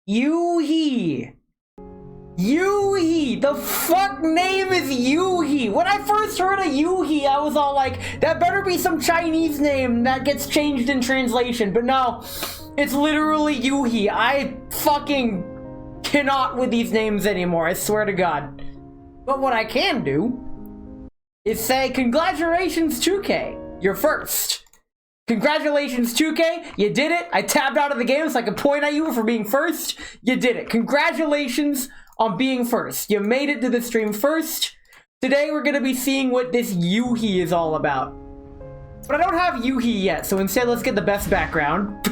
Yoohee! Yoohee! The fuck name is Yoohee? When I first heard of Yoohee, I was all like, that better be some Chinese name that gets changed in translation. But no, it's literally Yoohee. I fucking cannot with these names anymore, I swear to God. But what I can do is say, congratulations 2K, you're first. Congratulations 2K, you did it. I tabbed out of the game so I could point at you for being first. You did it. Congratulations on being first. You made it to the stream first. Today we're gonna be seeing what this Yoohee is all about. But I don't have Yoohee yet, so instead let's get the best background.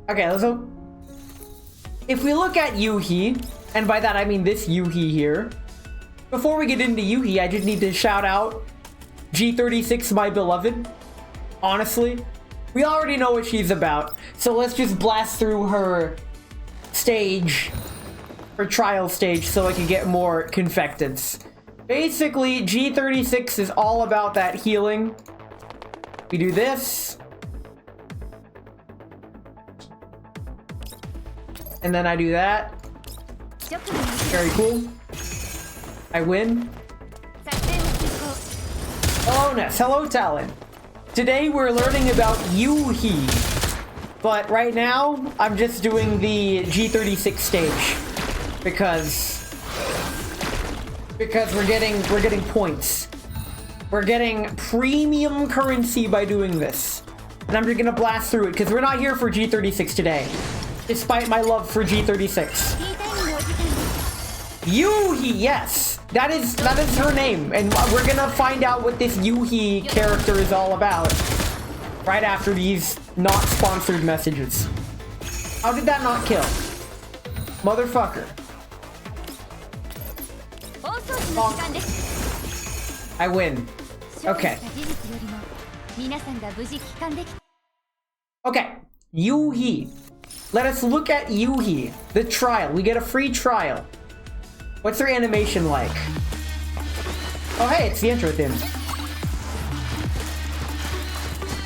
Okay, so if we look at Yoohee, and by that I mean this Yoohee here, before we get into Yoohee, I just need to shout out G36, my beloved. Honestly, we already know what she's about, so let's just blast through her stage, her trial stage, so I can get more confectants. Basically, G36 is all about that healing. We do this, and then I do that. Very cool. I win. Bonus. Hello, Talon. Today we're learning about Yoohee, but right now I'm just doing the G36 stage because we're getting points. We're getting premium currency by doing this, and I'm just gonna blast through it because we're not here for G36 today, despite my love for G36. Yoohee, yes. That is her name, and we're gonna find out what this Yoohee character is all about right after these not sponsored messages. How did that not kill? Motherfucker. I win. Okay. Okay, Yoohee. Let us look at Yoohee, the trial. We get a free trial. What's her animation like? Oh hey, it's the intro theme.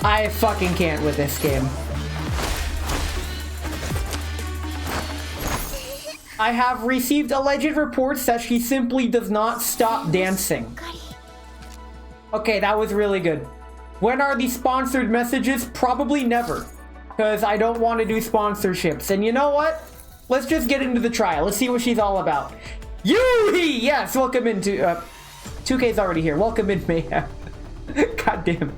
I fucking can't with this game. I have received alleged reports that she simply does not stop dancing. Okay, that was really good. When are these sponsored messages? Probably never, because I don't want to do sponsorships. And you know what? Let's just get into the trial. Let's see what she's all about. Yoohee! Yes, welcome into 2K's already here. Welcome in, Mayhem. God damn.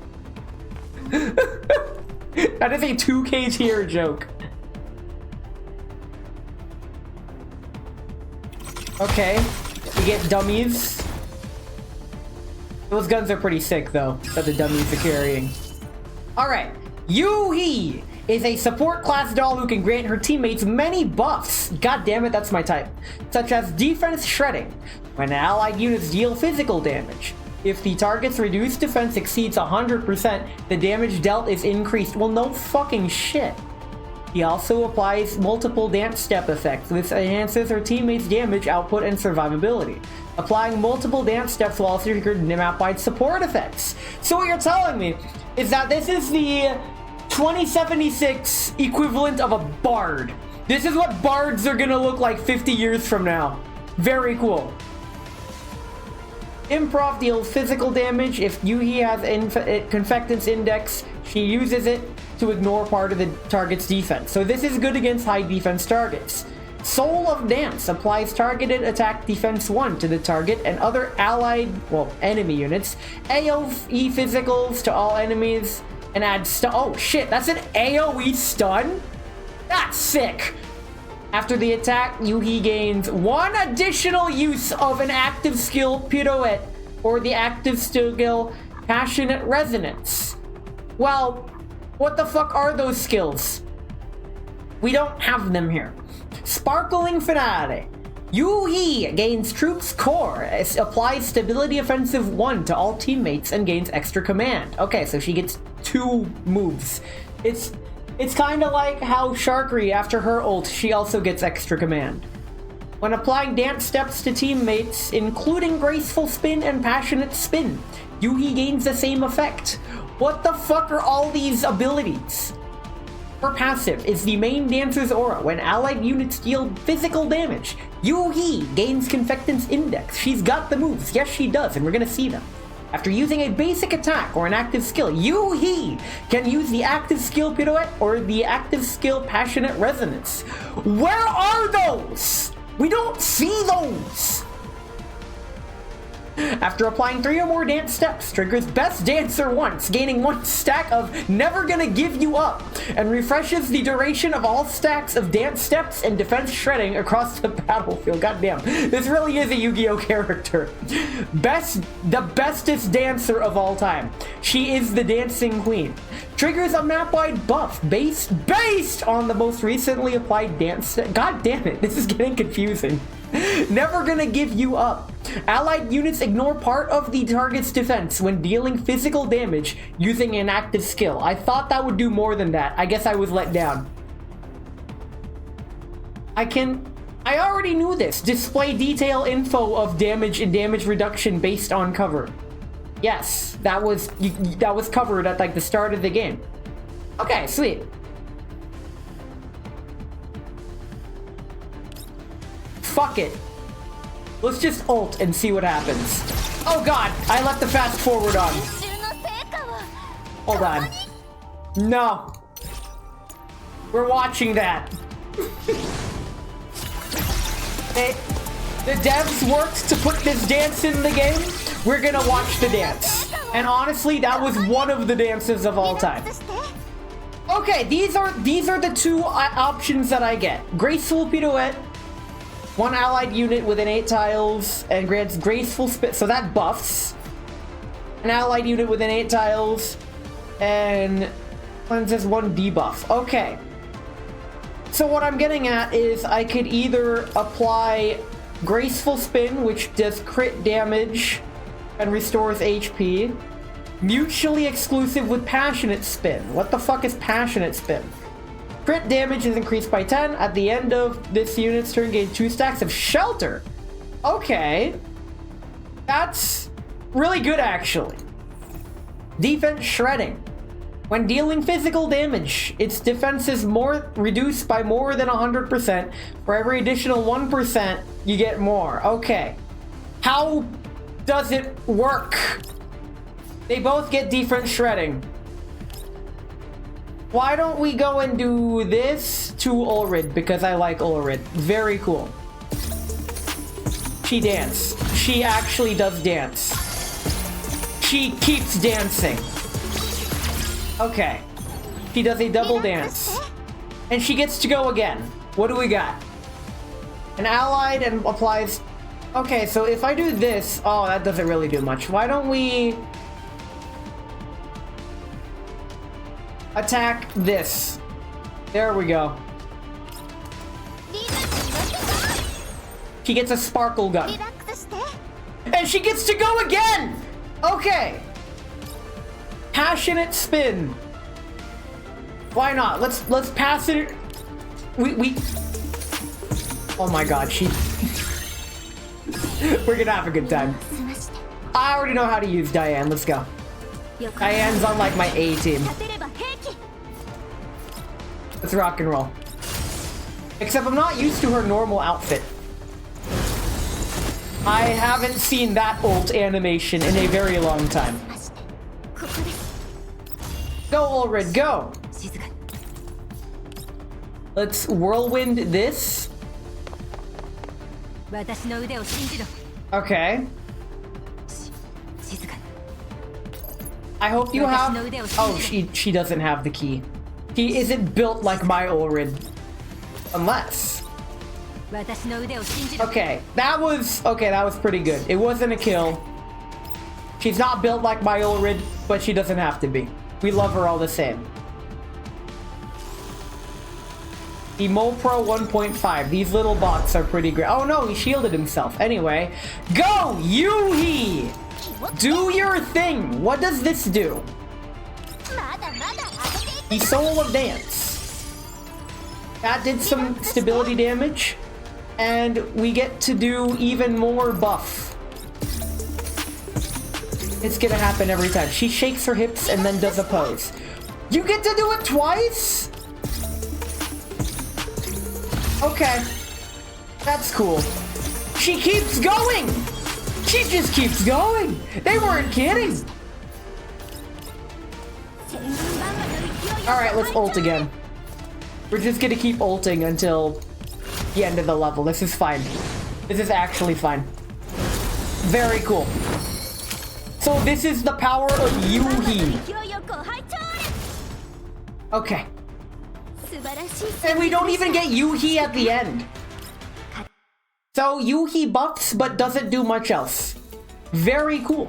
That is a 2K's here joke. Okay, we get dummies. Those guns are pretty sick though, that the dummies are carrying. Alright, Yoohee is a support class doll who can grant her teammates many buffs. God damn it, that's my type. Such as defense shredding, when allied units deal physical damage. If the target's reduced defense exceeds 100%, the damage dealt is increased. Well, no fucking shit. He also applies multiple dance step effects. This enhances her teammates' damage output and survivability. Applying multiple dance steps will also trigger map-wide support effects. So what you're telling me is that this is the 2076 equivalent of a bard. This is what bards are gonna look like 50 years from now. Very cool. Improv deals physical damage. If Yoohee has Confectance Index, she uses it to ignore part of the target's defense. So this is good against high defense targets. Soul of Dance applies targeted attack defense 1 to the target and other allied, enemy units. AoE physicals to all enemies and add stun. Oh shit, that's an AoE stun? That's sick. After the attack, Yoohee gains 1 additional use of an active skill Pirouette or the active skill Passionate Resonance. Well, what the fuck are those skills? We don't have them here. Sparkling Finale. Yoohee gains Troops Core, applies Stability Offensive 1 to all teammates and gains extra command. Okay, so she gets 2 moves. It's kind of like how Sharkery, after her ult, she also gets extra command. When applying dance steps to teammates, including Graceful Spin and Passionate Spin, Yoohee gains the same effect. What the fuck are all these abilities? Her passive is the main dancer's aura. When allied units deal physical damage, Yoohee gains Confectance Index. She's got the moves. Yes, she does, and we're gonna see them. After using a basic attack or an active skill, Yoohee can use the active skill Pirouette or the active skill Passionate Resonance. Where are those? We don't see those! After applying 3 or more dance steps, triggers Best Dancer once, gaining 1 stack of Never Gonna Give You Up, and refreshes the duration of all stacks of dance steps and defense shredding across the battlefield. Goddamn, this really is a Yu-Gi-Oh character. The bestest dancer of all time. She is the dancing queen. Triggers a map-wide buff based on the most recently applied dance step. God damn it, this is getting confusing. Never Gonna Give You Up. Allied units ignore part of the target's defense when dealing physical damage using an active skill. I thought that would do more than that. I guess I was let down. I already knew this. Display detail info of damage and damage reduction based on cover. Yes, that was covered at like the start of the game. Okay, sweet. Fuck it. Let's just ult and see what happens. Oh god, I left the fast forward on. Hold on. No. We're watching that. The devs worked to put this dance in the game. We're gonna watch the dance. And honestly, that was one of the dances of all time. Okay, these are the 2 options that I get. Graceful Pirouette. 1 allied unit within 8 tiles and grants graceful spin. So that buffs. An allied unit within 8 tiles and cleanses 1 debuff. Okay. So what I'm getting at is I could either apply graceful spin, which does crit damage and restores HP. Mutually exclusive with passionate spin. What the fuck is passionate spin? Crit damage is increased by 10. At the end of this unit's turn, gain 2 stacks of shelter. Okay. That's really good, actually. Defense shredding. When dealing physical damage, its defense is reduced by more than 100%. For every additional 1%, you get more. Okay. How does it work? They both get defense shredding. Why don't we go and do this to Ulrid, because I like Ulrid. Very cool. She dance. She actually does dance. She keeps dancing. Okay. She does a double dance. And she gets to go again. What do we got? An allied and applies... Okay, so if I do this... Oh, that doesn't really do much. Why don't we... attack this. There we go. She gets a sparkle gun. And she gets to go again! Okay. Passionate spin. Why not? Let's pass it. We Oh my god, we're gonna have a good time. I already know how to use Diane. Let's go. Diane's on like my A team. Let's rock and roll. Except I'm not used to her normal outfit. I haven't seen that ult animation in a very long time. Go, Ulrid, go! Let's whirlwind this. Okay. I hope you have... Oh, she doesn't have the key. He isn't built like my Ulrid. Unless... Okay, that was pretty good. It wasn't a kill. She's not built like my Ulrid, but she doesn't have to be. We love her all the same. The Mopro 1.5. These little bots are pretty great. Oh no, he shielded himself. Anyway, go, Yoohee! Do your thing. What does this do? The Soul of Dance. That did some stability damage. And we get to do even more buff. It's gonna happen every time. She shakes her hips and then does a pose. You get to do it twice? Okay. That's cool. She keeps going! She just keeps going! They weren't kidding! Alright, let's ult again. We're just gonna keep ulting until the end of the level. This is fine. This is actually fine. Very cool. So this is the power of Yoohee. Okay. And we don't even get Yoohee at the end. So Yoohee buffs, but doesn't do much else. Very cool.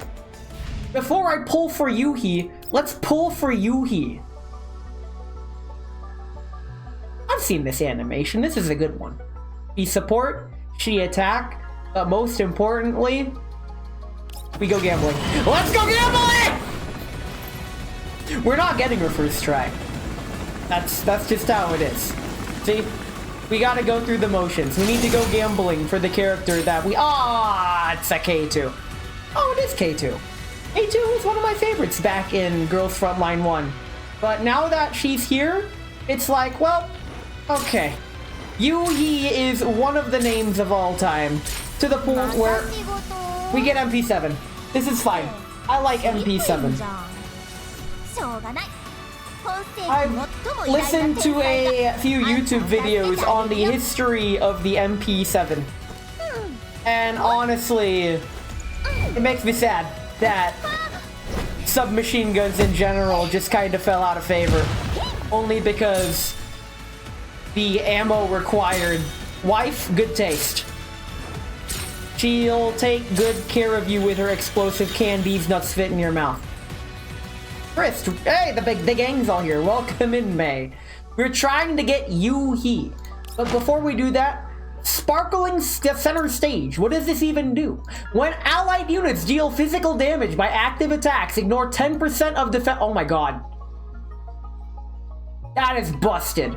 Before I pull for Yoohee, let's pull for Yoohee. I've seen this animation. This is a good one. She support, she attack, but most importantly, we go gambling. Let's go gambling! We're not getting her first try. That's just how it is. See? We gotta go through the motions. We need to go gambling for the character that we... it's a K2. Oh, it is K2. K2 was one of my favorites back in Girls Frontline 1. But now that she's here, it's like, well, okay. Yoohee is one of the names of all time. To the point where we get MP7. This is fine. I like MP7. I've listened to a few YouTube videos on the history of the MP7. And honestly, it makes me sad that submachine guns in general just kind of fell out of favor. Only because the ammo required. Wife, good taste. She'll take good care of you with her explosive candies nuts fit in your mouth. Chris, hey, the gang's all here. Welcome in, May. We're trying to get Yoohee. But before we do that, sparkling center stage. What does this even do? When allied units deal physical damage by active attacks, ignore 10% of defense. Oh my god. That is busted.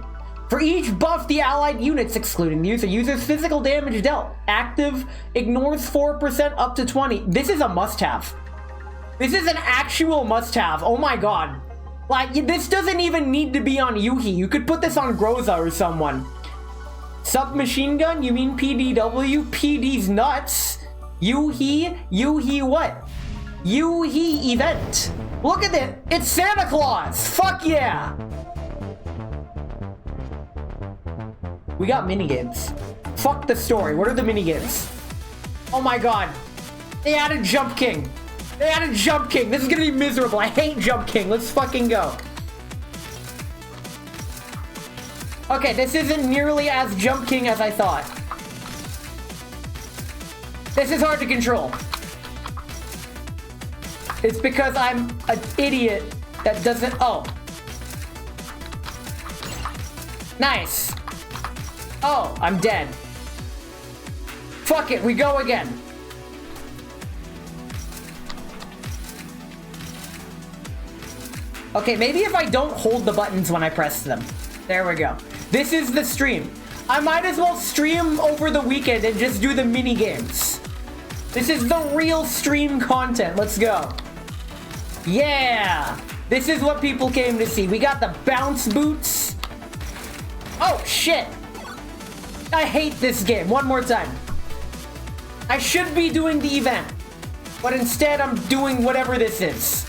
For each buff the allied units, excluding the user's physical damage dealt, active ignores 4% up to 20. This is a must-have. This is an actual must-have. Oh my god. Like, this doesn't even need to be on Yoohee. You could put this on Groza or someone. Submachine gun? You mean PDW? PD's nuts. Yoohee? Yoohee what? Yoohee event. Look at it. It's Santa Claus. Fuck yeah. We got minigames. Fuck the story. What are the minigames? Oh my god. They added Jump King. They added Jump King. This is gonna be miserable. I hate Jump King. Let's fucking go. Okay, this isn't nearly as Jump King as I thought. This is hard to control. It's because I'm an idiot that doesn't... Oh. Nice. Oh, I'm dead. Fuck it, we go again. Okay, maybe if I don't hold the buttons when I press them. There we go. This is the stream. I might as well stream over the weekend and just do the mini games. This is the real stream content. Let's go. Yeah. This is what people came to see. We got the bounce boots. Oh, shit. I hate this game. One more time. I should be doing the event, but instead I'm doing whatever this is.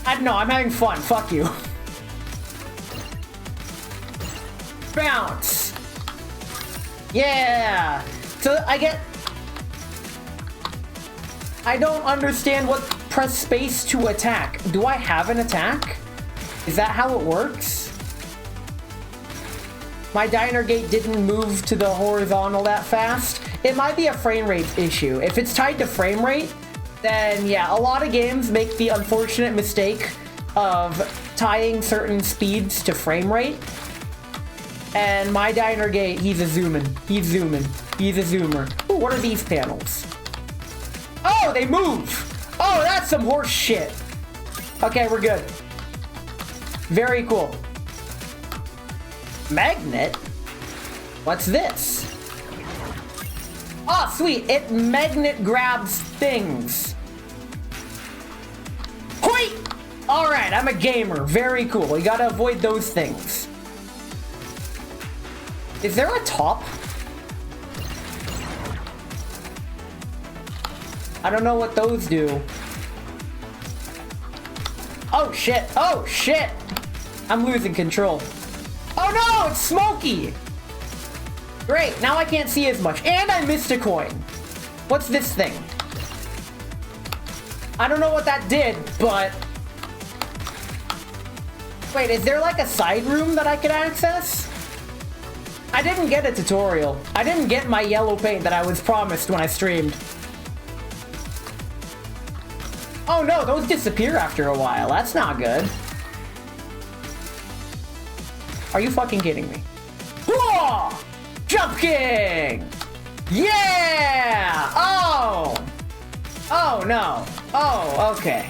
I don't know, I'm having fun. Fuck you. Bounce. Yeah. So I don't understand what press space to attack. Do I have an attack? Is that how it works? My diner gate didn't move to the horizontal that fast. It might be a frame rate issue. If it's tied to frame rate, then yeah, a lot of games make the unfortunate mistake of tying certain speeds to frame rate. And my diner gate, he's a zooming. He's zooming. He's a zoomer. Ooh, what are these panels? Oh, they move! Oh, that's some horse shit. Okay, we're good. Very cool. Magnet? What's this? Oh, sweet. It magnet grabs things. Hoi! Alright, I'm a gamer. Very cool. We gotta avoid those things. Is there a top? I don't know what those do. Oh shit, oh shit! I'm losing control. Oh no, it's smoky! Great, now I can't see as much. And I missed a coin. What's this thing? I don't know what that did, but... Wait, is there like a side room that I could access? I didn't get a tutorial. I didn't get my yellow paint that I was promised when I streamed. Oh no, those disappear after a while. That's not good. Are you fucking kidding me? Whoa! Jump King! Yeah! Oh! Oh no. Oh, okay.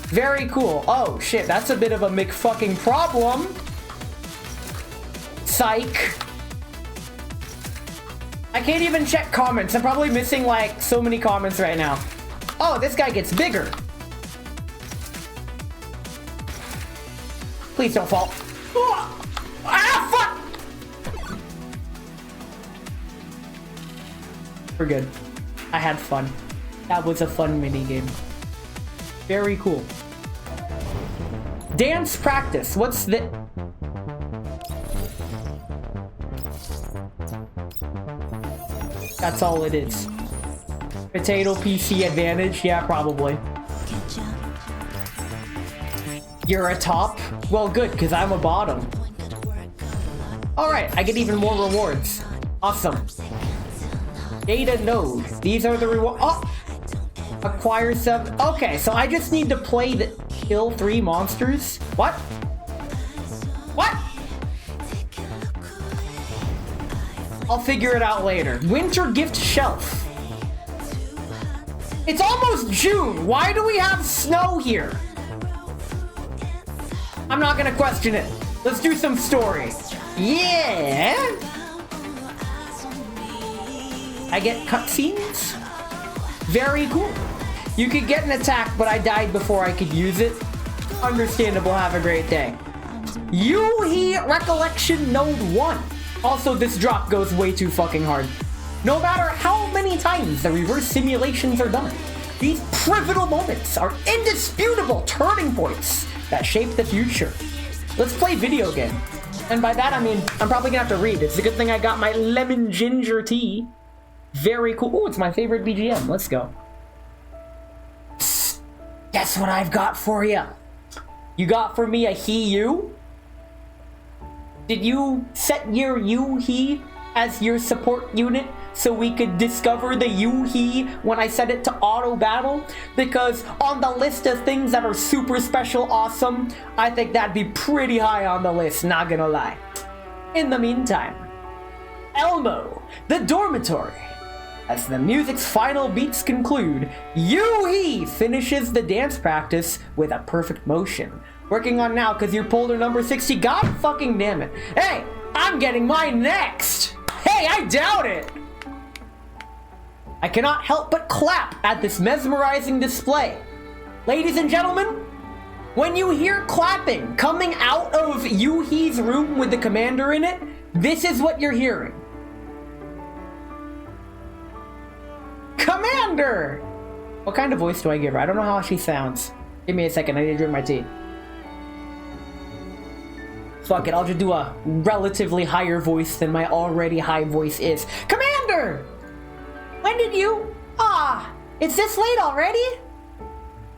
Very cool. Oh shit, that's a bit of a McFucking problem. Psych. I can't even check comments. I'm probably missing like so many comments right now. Oh, this guy gets bigger. Please don't fall. Ah, fuck! We're good. I had fun. That was a fun minigame. Very cool. Dance practice. What's the... That's all it is. Potato PC advantage? Yeah, probably. You're a top? Well, good, because I'm a bottom. Alright, I get even more rewards. Awesome. Data node. These are the rewards. Oh! Acquire 7. Okay, so I just need to play the kill 3 monsters. What? What? I'll figure it out later. Winter gift shelf. It's almost June. Why do we have snow here? I'm not gonna question it. Let's do some story. Yeah. I get cutscenes. Very cool. You could get an attack, but I died before I could use it. Understandable. Have a great day. Yoohee Recollection Node 1. Also, this drop goes way too fucking hard. No matter how many times the reverse simulations are done, these pivotal moments are indisputable turning points that shape the future. Let's play video game. And by that, I mean, I'm probably gonna have to read. It's a good thing I got my lemon ginger tea. Very cool. Ooh, it's my favorite BGM. Let's go. Psst. Guess what I've got for you? You got for me a he-you? Did you set your Yoohee as your support unit so we could discover the Yoohee when I set it to auto battle? Because on the list of things that are super special awesome, I think that'd be pretty high on the list, not gonna lie. In the meantime, Elmo, the dormitory. As the music's final beats conclude, Yoohee finishes the dance practice with a perfect motion. Working on now because you're polder number 60. God fucking damn it. Hey, I'm getting mine next. Hey, I doubt it. I cannot help but clap at this mesmerizing display. Ladies and gentlemen, when you hear clapping coming out of Yoohee's room with the commander in it, this is what you're hearing. Commander! What kind of voice do I give her? I don't know how she sounds. Give me a second, I need to drink my tea. Fuck it, I'll just do a relatively higher voice than my already high voice is. Commander! When did you... it's this late already?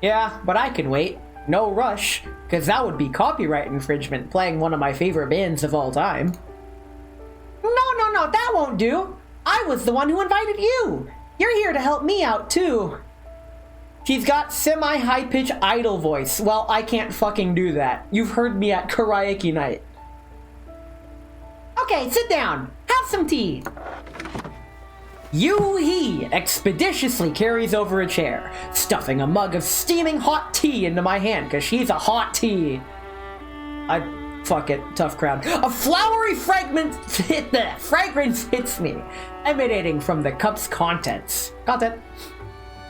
Yeah, but I can wait. No rush, because that would be copyright infringement playing one of my favorite bands of all time. No, that won't do. I was the one who invited you. You're here to help me out, too. She's got semi-high-pitch idol voice. Well, I can't fucking do that. You've heard me at karaoke night. Okay, sit down. Have some tea. Yoohee expeditiously carries over a chair, stuffing a mug of steaming hot tea into my hand, because she's a hot tea. Fuck it, tough crowd. A flowery fragrance hits me, emanating from the cup's contents.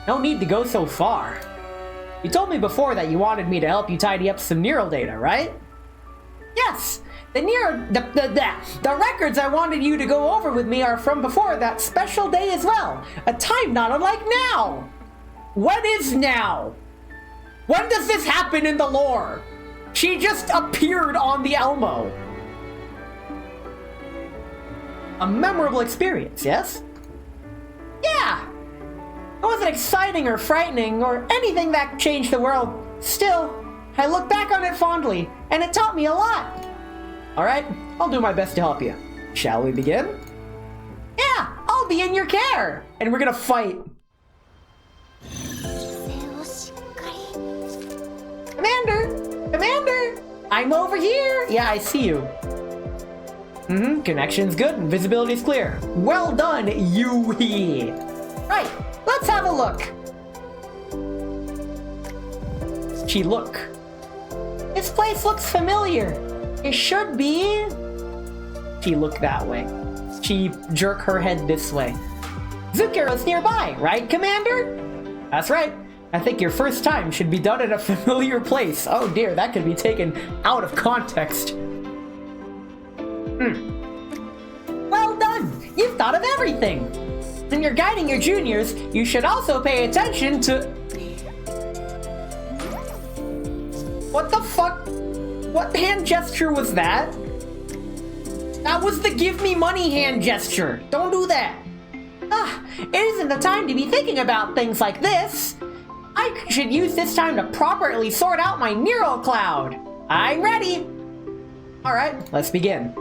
No need to go so far. You told me before that you wanted me to help you tidy up some neural data, right? Yes, The records I wanted you to go over with me are from before that special day as well. A time not unlike now. What is now? When does this happen in the lore? She just appeared on the Elmo. A memorable experience, yes? Yeah! It wasn't exciting or frightening or anything that changed the world. Still, I look back on it fondly, and it taught me a lot. Alright, I'll do my best to help you. Shall we begin? Yeah, I'll be in your care! And we're gonna fight. Commander! I'm over here! Yeah, I see you. Connection's good and visibility's clear. Well done, Yoohee! Right, let's have a look. She look. This place looks familiar. It should be... She look that way. She jerk her head this way. Zukiro's nearby, right, Commander? That's right. I think your first time should be done in a familiar place. Oh dear, that could be taken out of context. Well done! You've thought of everything! When you're guiding your juniors, you should also pay attention to... What the fuck? What hand gesture was that? That was the give me money hand gesture. Don't do that. It isn't the time to be thinking about things like this. I should use this time to properly sort out my neural cloud. I'm ready. All right, let's begin.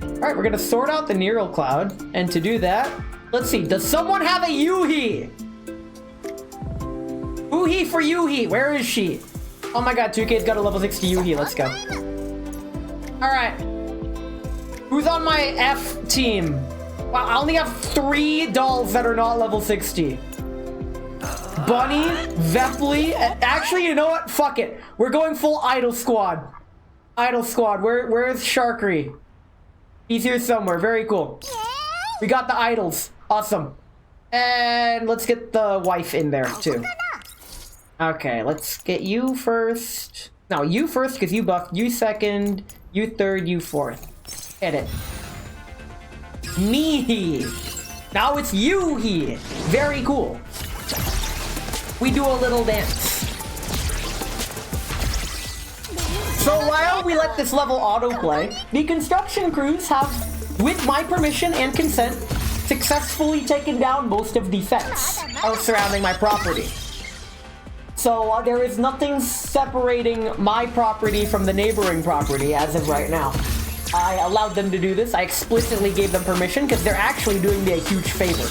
All right, we're gonna sort out the neural cloud. And to do that, let's see, does someone have a Yoohee? Yoohee for Yoohee, where is she? Oh my god, 2K's got a level 60 Yoohee, let's go. All right, who's on my F team? Wow, I only have 3 dolls that are not level 60. Bunny, Vepley, actually, you know what? Fuck it. We're going full Idol Squad. Idol Squad, where is Sharkery? He's here somewhere, very cool. We got the idols, awesome. And let's get the wife in there too. Okay, let's get you first. No, you first because you buffed, you second, you third, you fourth. Edit. Me. Now it's Yoohee. Very cool. We do a little dance. So while we let this level autoplay, the construction crews have, with my permission and consent, successfully taken down most of the fence surrounding my property. So there is nothing separating my property from the neighboring property as of right now. I allowed them to do this. I explicitly gave them permission because they're actually doing me a huge favor.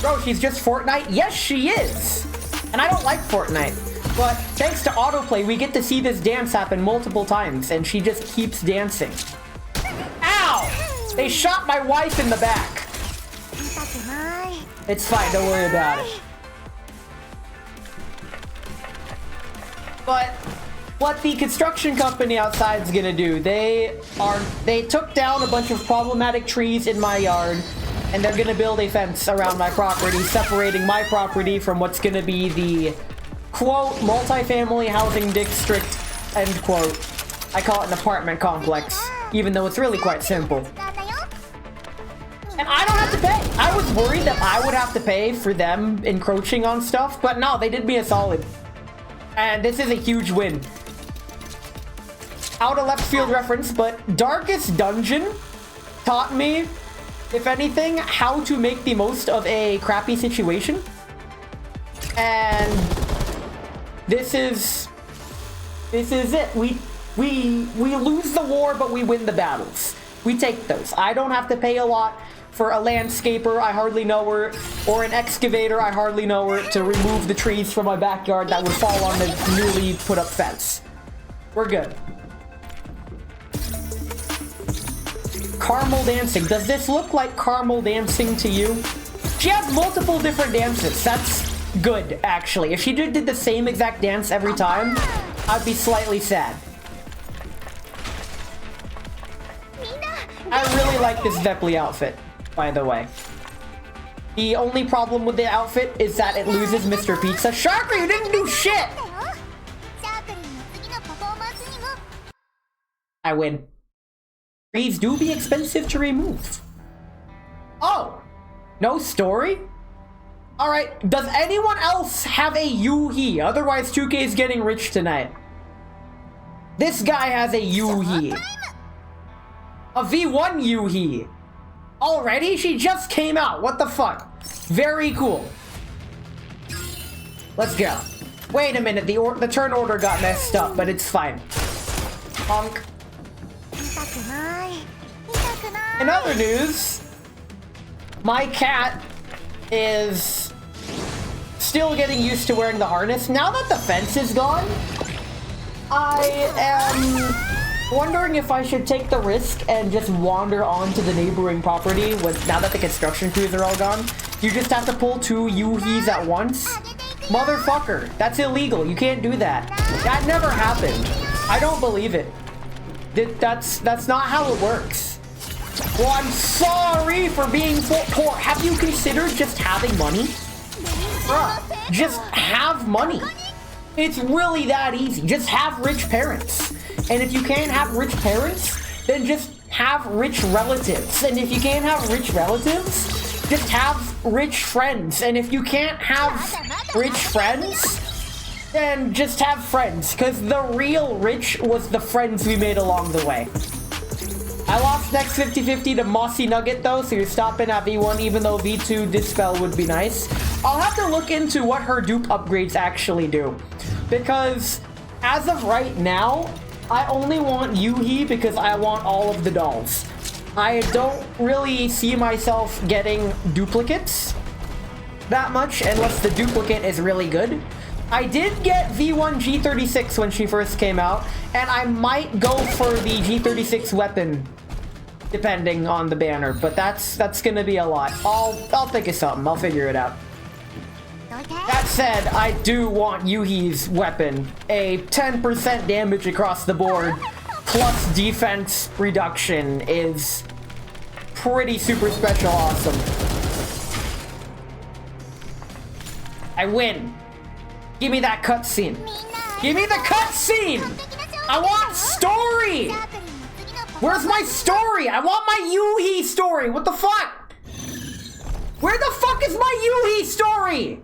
Bro, she's just Fortnite? Yes, she is! And I don't like Fortnite. But thanks to autoplay, we get to see this dance happen multiple times, and she just keeps dancing. Ow! They shot my wife in the back. It's fine, don't worry about it. But what the construction company outside is gonna do, they took down a bunch of problematic trees in my yard, and they're gonna build a fence around my property, separating my property from what's gonna be the, quote, multifamily housing district, end quote. I call it an apartment complex, even though it's really quite simple. And I don't have to pay. I was worried that I would have to pay for them encroaching on stuff, but no, they did me a solid. And this is a huge win. Out of left field reference, but Darkest Dungeon taught me, if anything, how to make the most of a crappy situation. And this is it. We lose the war, but we win the battles. We take those. I don't have to pay a lot for a landscaper I hardly know her, or an excavator I hardly know her, to remove the trees from my backyard that would fall on the newly put up fence. We're good. Caramel dancing. Does this look like caramel dancing to you? She has multiple different dances. That's good, actually. If she did the same exact dance every time, I'd be slightly sad. I really like this Vepley outfit, by the way. The only problem with the outfit is that it loses Mr. Pizza. Sharker, you didn't do shit! I win. Trees do be expensive to remove. Oh! No story? Alright, does anyone else have a Yoohee? Otherwise 2K is getting rich tonight. This guy has a Yoohee. A V1 Yoohee. Already? She just came out. What the fuck? Very cool. Let's go. Wait a minute, the turn order got messed up, but it's fine. Honk. In other news, my cat is still getting used to wearing the harness. Now that the fence is gone, I am wondering if I should take the risk and just wander onto the neighboring property now that the construction crews are all gone. You just have to pull 2 Yoohees at once. Motherfucker, that's illegal. You can't do that. That never happened. I don't believe it. That's not how it works. Well, I'm sorry for being poor. Have you considered just having money? Bruh, just have money. It's really that easy. Just have rich parents. And if you can't have rich parents, then just have rich relatives. And if you can't have rich relatives, just have rich friends. And if you can't have rich friends, then just have friends. Because the real rich was the friends we made along the way. I lost next 50-50 to Mossy Nugget though, so you're stopping at V1 even though V2 Dispel would be nice. I'll have to look into what her dupe upgrades actually do. Because as of right now, I only want Yoohee because I want all of the dolls. I don't really see myself getting duplicates that much unless the duplicate is really good. I did get V1 G36 when she first came out, and I might go for the G36 weapon depending on the banner, but that's gonna be a lot. I'll think of something. I'll figure it out. That said, I do want Yoohee's weapon. A 10% damage across the board plus defense reduction is pretty super special awesome. I win. Give me that cutscene. Give me the cutscene! I want story! Where's my story? I want my Yoohee story! What the fuck? Where the fuck is my Yoohee story?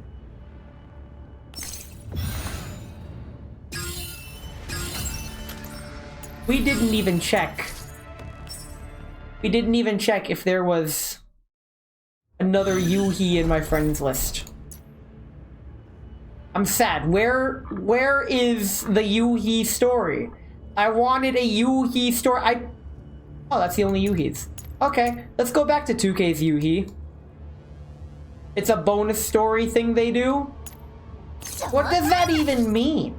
We didn't even check. We didn't even check if there was another Yoohee in my friends list. I'm sad. Where is the Yoohee story? I wanted a Yoohee story. Oh, that's the only Yoohees. Okay, let's go back to 2K's Yoohee. It's a bonus story thing they do? What does that even mean?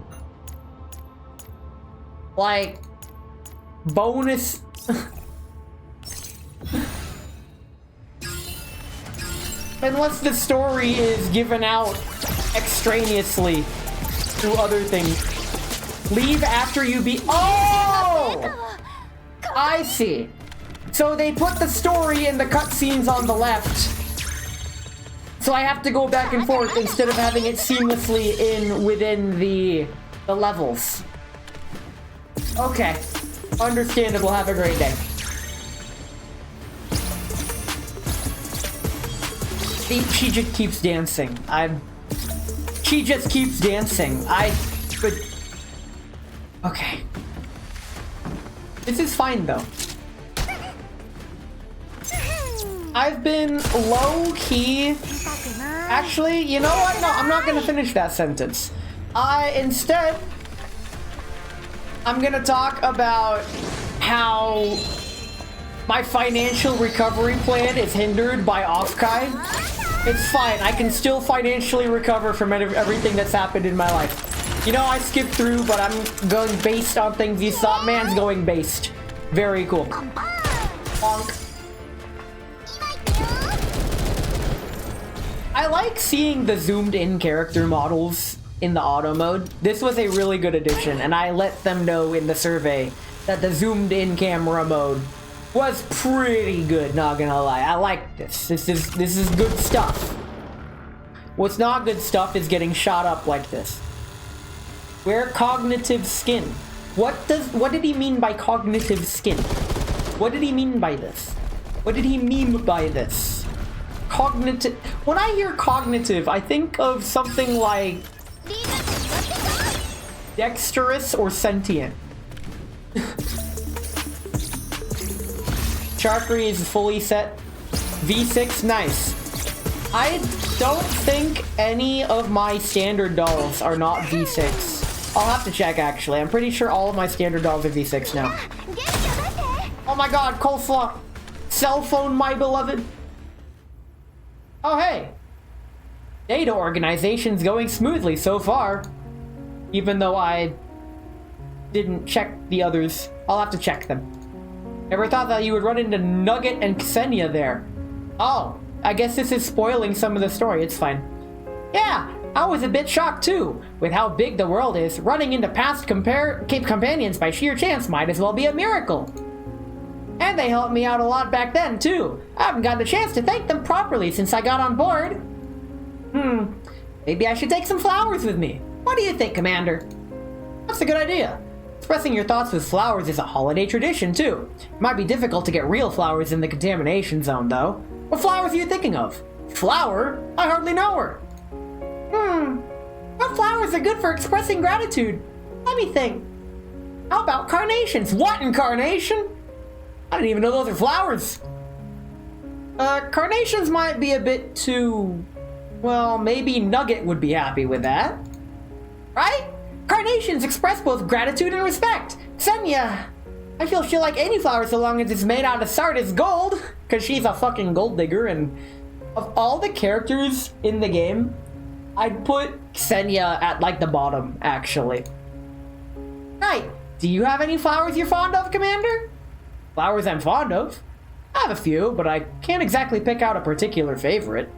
Like, bonus... Unless the story is given out extraneously through other things. Leave after you beat... Oh! I see. So they put the story in the cutscenes on the left. So I have to go back and forth instead of having it seamlessly within the levels. Okay. Understandable. Have a great day. She just keeps dancing. She just keeps dancing. But... Okay. This is fine, though. I've been low-key... Actually, you know what? No, I'm not gonna finish that sentence. Instead... I'm gonna talk about how... my financial recovery plan is hindered by Offkai. It's fine. I can still financially recover from everything that's happened in my life. You know, I skipped through, but I'm going based on things you saw. Man's going based. Very cool. Bonk. I like seeing the zoomed-in character models in the auto mode. This was a really good addition, and I let them know in the survey that the zoomed-in camera mode was pretty good, not gonna lie. I like this. This is good stuff. What's not good stuff is getting shot up like this. Wear cognitive skin. What did he mean by cognitive skin? What did he mean by this? What did he mean by this? Cognitive. When I hear cognitive, I think of something like dexterous or sentient. Sharkery is fully set. V6, nice. I don't think any of my standard dolls are not V6. I'll have to check, actually. I'm pretty sure all of my standard dolls are V6 now. Oh my god, coleslaw. Cell phone, my beloved. Oh, hey. Data organization's going smoothly so far. Even though I didn't check the others. I'll have to check them. Never thought that you would run into Nugget and Ksenia there. Oh, I guess this is spoiling some of the story. It's fine. Yeah, I was a bit shocked too. With how big the world is, running into past companions by sheer chance might as well be a miracle. And they helped me out a lot back then too. I haven't gotten a chance to thank them properly since I got on board. Maybe I should take some flowers with me. What do you think, Commander? That's a good idea. Expressing your thoughts with flowers is a holiday tradition, too. It might be difficult to get real flowers in the contamination zone, though. What flowers are you thinking of? Flower? I hardly know her. What flowers are good for expressing gratitude? Let me think. How about carnations? What in carnation? I didn't even know those are flowers. Carnations might be a bit too... Well, maybe Nugget would be happy with that. Right? Carnations express both gratitude and respect. Ksenia, I feel she'll like any flower so long as it's made out of Sardis gold, because she's a fucking gold digger, and of all the characters in the game, I'd put Ksenia at, like, the bottom, actually. Right, do you have any flowers you're fond of, Commander? Flowers I'm fond of? I have a few, but I can't exactly pick out a particular favorite.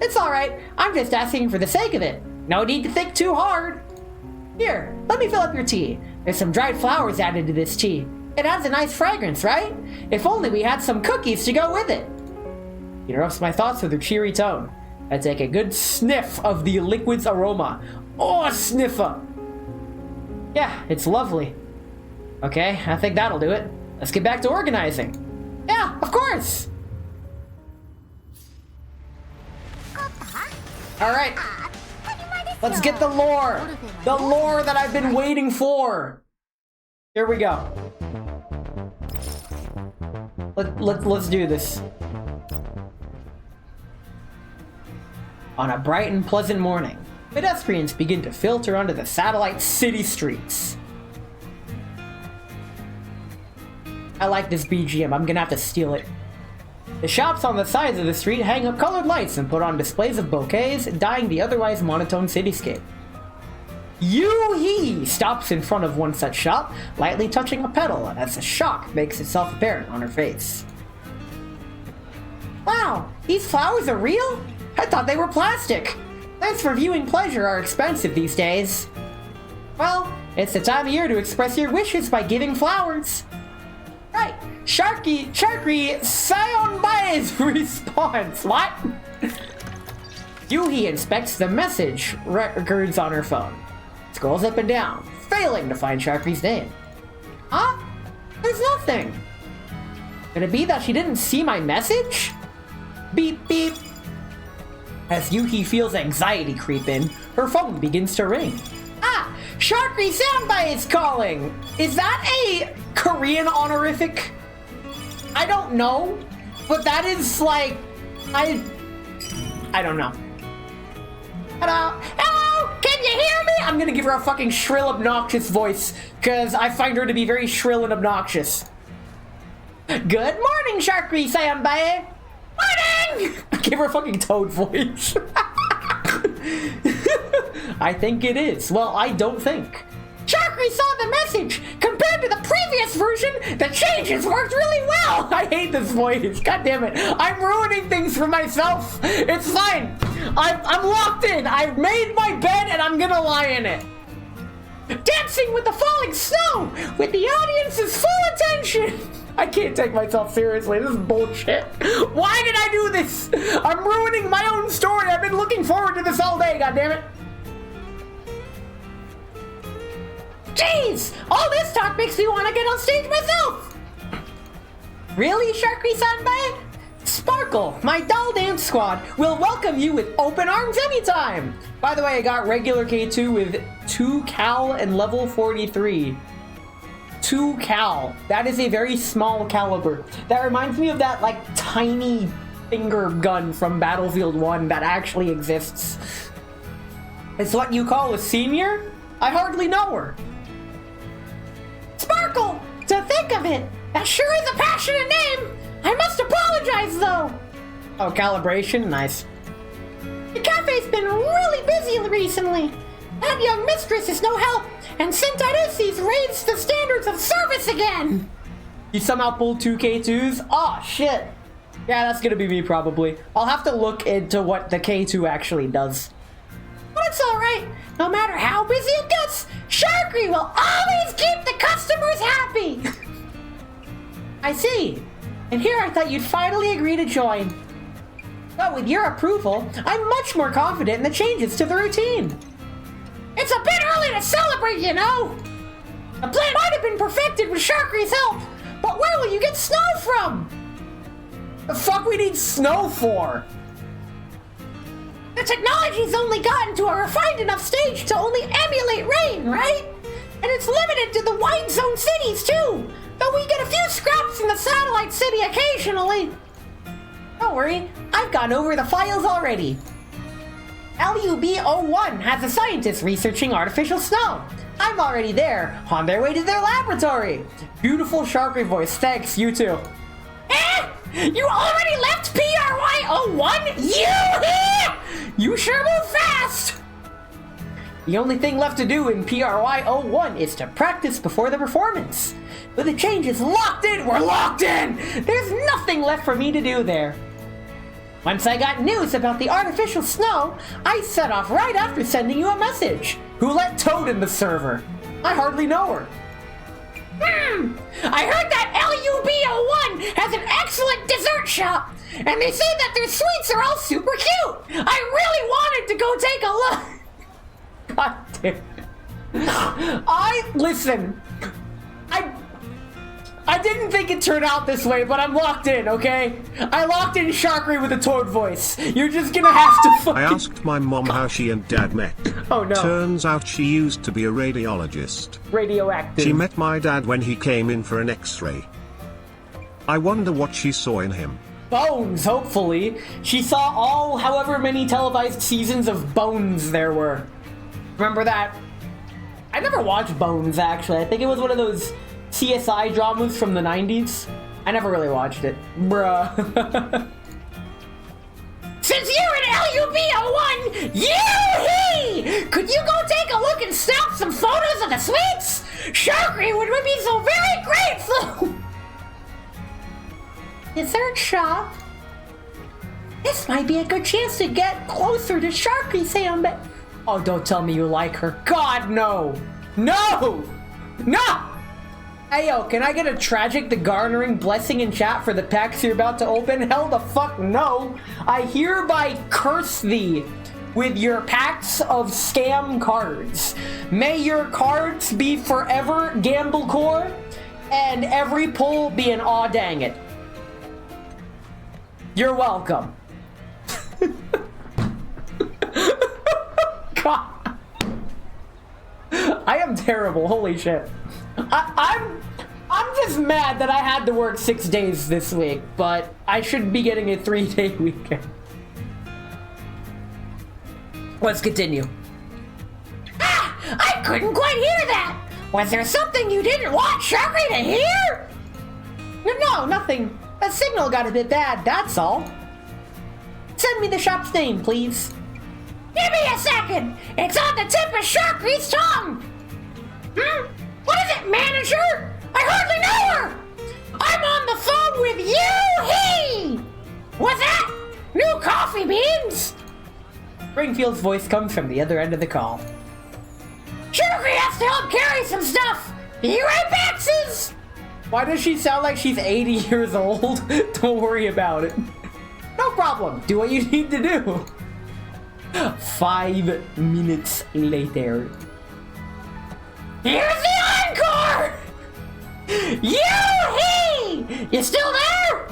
It's alright. I'm just asking for the sake of it. No need to think too hard. Here, let me fill up your tea. There's some dried flowers added to this tea. It adds a nice fragrance, right? If only we had some cookies to go with it. She interrupts my thoughts with her cheery tone. I take a good sniff of the liquid's aroma. Oh, a sniffer! Yeah, it's lovely. Okay, I think that'll do it. Let's get back to organizing. Yeah, of course! Alright, let's get the lore! The lore that I've been waiting for! Here we go. Let's do this. On a bright and pleasant morning, pedestrians begin to filter onto the satellite city streets. I like this BGM, I'm gonna have to steal it. The shops on the sides of the street hang up colored lights and put on displays of bouquets, dyeing the otherwise monotone cityscape. Yoohee stops in front of one such shop, lightly touching a petal as a shock makes itself apparent on her face. Wow, these flowers are real? I thought they were plastic. Plants for viewing pleasure are expensive these days. Well, it's the time of year to express your wishes by giving flowers. Right, Sharkery Sayonbae's response. What? Yoohee inspects the message records on her phone. Scrolls up and down, failing to find Sharkery's name. Huh? There's nothing. Could it be that she didn't see my message? Beep beep. As Yoohee feels anxiety creep in, her phone begins to ring. Ah! Sharkery Sayonbae is calling! Is that a Korean honorific? I don't know, but that is like... I don't know. Hello? Hello? Can you hear me? I'm gonna give her a fucking shrill, obnoxious voice, because I find her to be very shrill and obnoxious. Good morning, Sharkery Sayonbae! Morning! I give her a fucking toad voice. I think it is. Well, I don't think. Sharkery saw the message! Compared to the previous version, the changes worked really well! I hate this voice. God damn it. I'm ruining things for myself. It's fine. I'm locked in. I've made my bed and I'm gonna lie in it. Dancing with the falling snow with the audience's full attention. I can't take myself seriously. This is bullshit. Why did I do this? I'm ruining my own story. I've been looking forward to this all day, goddammit. Jeez! All this talk makes me want to get on stage myself! Really, Sharky-sanbai? Sparkle, my doll dance squad, will welcome you with open arms anytime! By the way, I got regular K2 with 2 cal and level 43. 2 cal. That is a very small caliber. That reminds me of that, like, tiny finger gun from Battlefield 1 that actually exists. It's what you call a senior? I hardly know her. Sparkle! To think of it! That sure is a passionate name! I must apologize, though! Oh, calibration? Nice. The cafe's been really busy recently. That young mistress is no help, and Sintadesi's raised the standards of service again! You somehow pulled 2 K2s? Oh, shit. Yeah, that's gonna be me, probably. I'll have to look into what the K2 actually does. But it's alright. No matter how busy it gets, Sharky will always keep the customers happy! I see. And here I thought you'd finally agree to join. But with your approval, I'm much more confident in the changes to the routine. It's a bit early to celebrate, you know! The plan might have been perfected with Sharky's help, but where will you get snow from? The fuck we need snow for? The technology's only gotten to a refined enough stage to only emulate rain, right? And it's limited to the white zone cities, too! Though we get a few scraps from the satellite city occasionally. Don't worry, I've gone over the files already. LUB-01 has a scientist researching artificial snow. I'm already there, on their way to their laboratory. Beautiful Sharky voice, thanks, you too. Eh? You already left PRY-01? Yoohee! You sure move fast! The only thing left to do in PRY-01 is to practice before the performance. But the change is locked in, we're locked in! There's nothing left for me to do there. Once I got news about the artificial snow, I set off right after sending you a message. Who let Toad in the server? I hardly know her. I heard that LUB-01 has an excellent dessert shop, and they say that their sweets are all super cute. I really wanted to go take a look. God damn. Listen, I didn't think it turned out this way, but I'm locked in, okay? I locked in Sharky with a Toad voice. You're just gonna have to fucking... I asked my mom how she and dad met. Oh no. Turns out she used to be a radiologist. Radioactive. She met my dad when he came in for an x-ray. I wonder what she saw in him. Bones, hopefully. She saw all however many televised seasons of Bones there were. Remember that? I never watched Bones, actually. I think it was one of those CSI dramas from the 90s. I never really watched it. Bruh. Since you're an LUB-01, Yoohee! Could you go take a look and snap some photos of the sweets? Sharky would be so very grateful! Dessert shop? This might be a good chance to get closer to Sharky, Sam, but... Oh, don't tell me you like her. God, no! No! No! Hey, yo, can I get a tragic the garnering blessing in chat for the packs you're about to open? Hell the fuck no! I hereby curse thee with your packs of scam cards. May your cards be forever Gamblecore, and every pull be an aw dang it. You're welcome. God. I am terrible, holy shit. I'm just mad that I had to work 6 days this week, but I should be getting a 3-day weekend. Let's continue. Ah! I couldn't quite hear that! Was there something you didn't want Sharky to hear? No, nothing. The signal got a bit bad, that's all. Send me the shop's name, please. Give me a second! It's on the tip of Sharky's tongue! What is it, manager? I hardly know her! I'm on the phone with Yoohee! What's that? New coffee beans? Springfield's voice comes from the other end of the call. Sharky has to help carry some stuff! Be right back, sis! Why does she sound like she's 80 years old? Don't worry about it. No problem. Do what you need to do. 5 minutes later. Here's the Yoohee! You still there?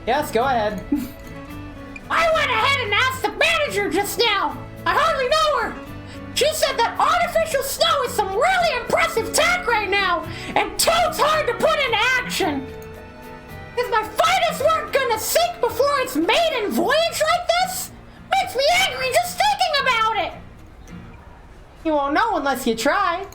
Yes, go ahead. I went ahead and asked the manager just now. I hardly know her. She said that artificial snow is some really impressive tech right now, and totes hard to put into action. Is my finest work gonna sink before its maiden voyage like this? Makes me angry just thinking about it. You won't know unless you try.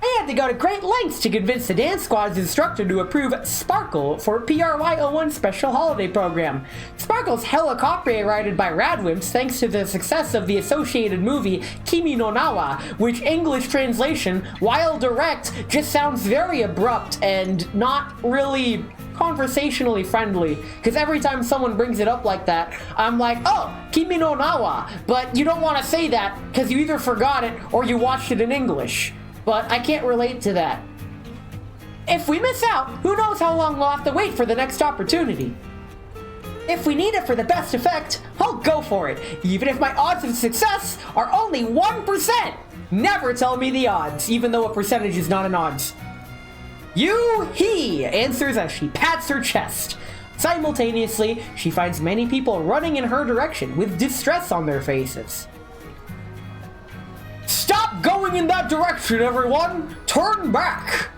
I had to go to great lengths to convince the dance squad's instructor to approve Sparkle for PRY01 special holiday program. Sparkle's helicopter-rated by Radwimps thanks to the success of the associated movie Kimi no Nawa, which English translation, while direct, just sounds very abrupt and not really conversationally friendly, because every time someone brings it up like that, I'm like, oh, Kimi no Nawa, but you don't want to say that because you either forgot it or you watched it in English. But I can't relate to that. If we miss out, who knows how long we'll have to wait for the next opportunity. If we need it for the best effect, I'll go for it, even if my odds of success are only 1%. Never tell me the odds, even though a percentage is not an odds. Yoohee! Answers as she pats her chest. Simultaneously, she finds many people running in her direction with distress on their faces. Stop going in that direction, everyone! Turn back!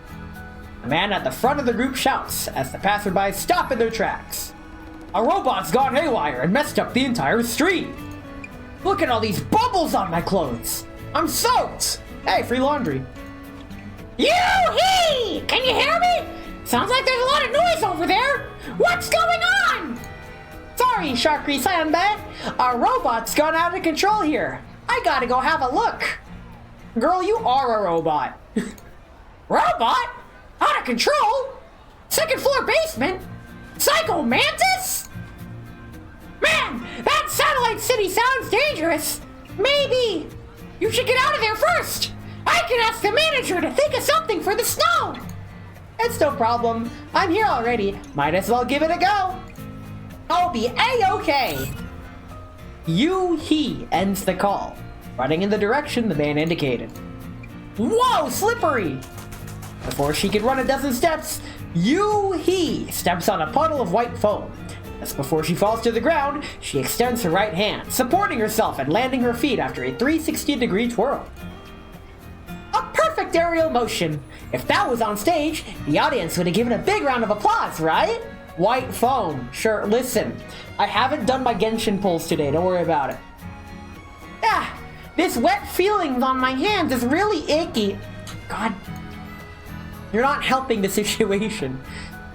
A man at the front of the group shouts as the passersby stop in their tracks. A robot's gone haywire and messed up the entire street. Look at all these bubbles on my clothes. I'm soaked. Hey, free laundry. Yoohee! Can you hear me? Sounds like there's a lot of noise over there. What's going on? Sorry, Sharky-sanbei. Our robot's gone out of control here. I gotta go have a look. Girl, you are a robot. Robot? Out of control? Second floor basement? Psycho Mantis? Man, that satellite city sounds dangerous. Maybe you should get out of there first. I can ask the manager to think of something for the snow. It's no problem. I'm here already. Might as well give it a go. I'll be A-okay. Yoohee ends the call, running in the direction the man indicated. Whoa, slippery! Before she could run a dozen steps, Yoohee steps on a puddle of white foam. Just before she falls to the ground, she extends her right hand, supporting herself and landing her feet after a 360-degree twirl. A perfect aerial motion. If that was on stage, the audience would have given a big round of applause, right? White foam. Sure, listen. I haven't done my Genshin pulls today, don't worry about it. Ah, this wet feeling on my hands is really icky. God, you're not helping the situation.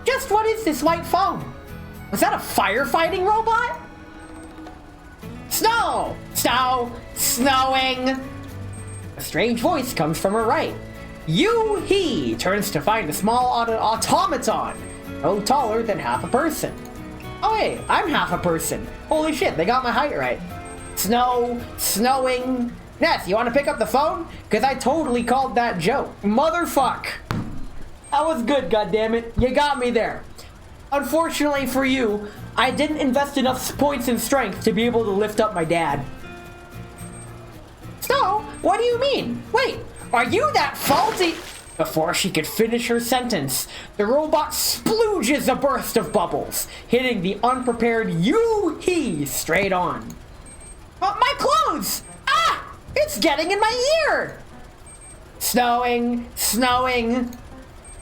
Just what is this white foam? Was that a firefighting robot? Snow! Snow! Snowing! A strange voice comes from her right. Yoohee turns to find a small automaton, no taller than half a person. Oh hey, I'm half a person. Holy shit, they got my height right. Snow, snowing. Ness, you want to pick up the phone? Because I totally called that joke. Motherfuck. That was good, goddammit. You got me there. Unfortunately for you, I didn't invest enough points in strength to be able to lift up my dad. So, what do you mean? Wait, are you that faulty? Before she could finish her sentence, the robot splooges a burst of bubbles, hitting the unprepared Yoohee straight on. But my clothes! Ah! It's getting in my ear! Snowing, snowing.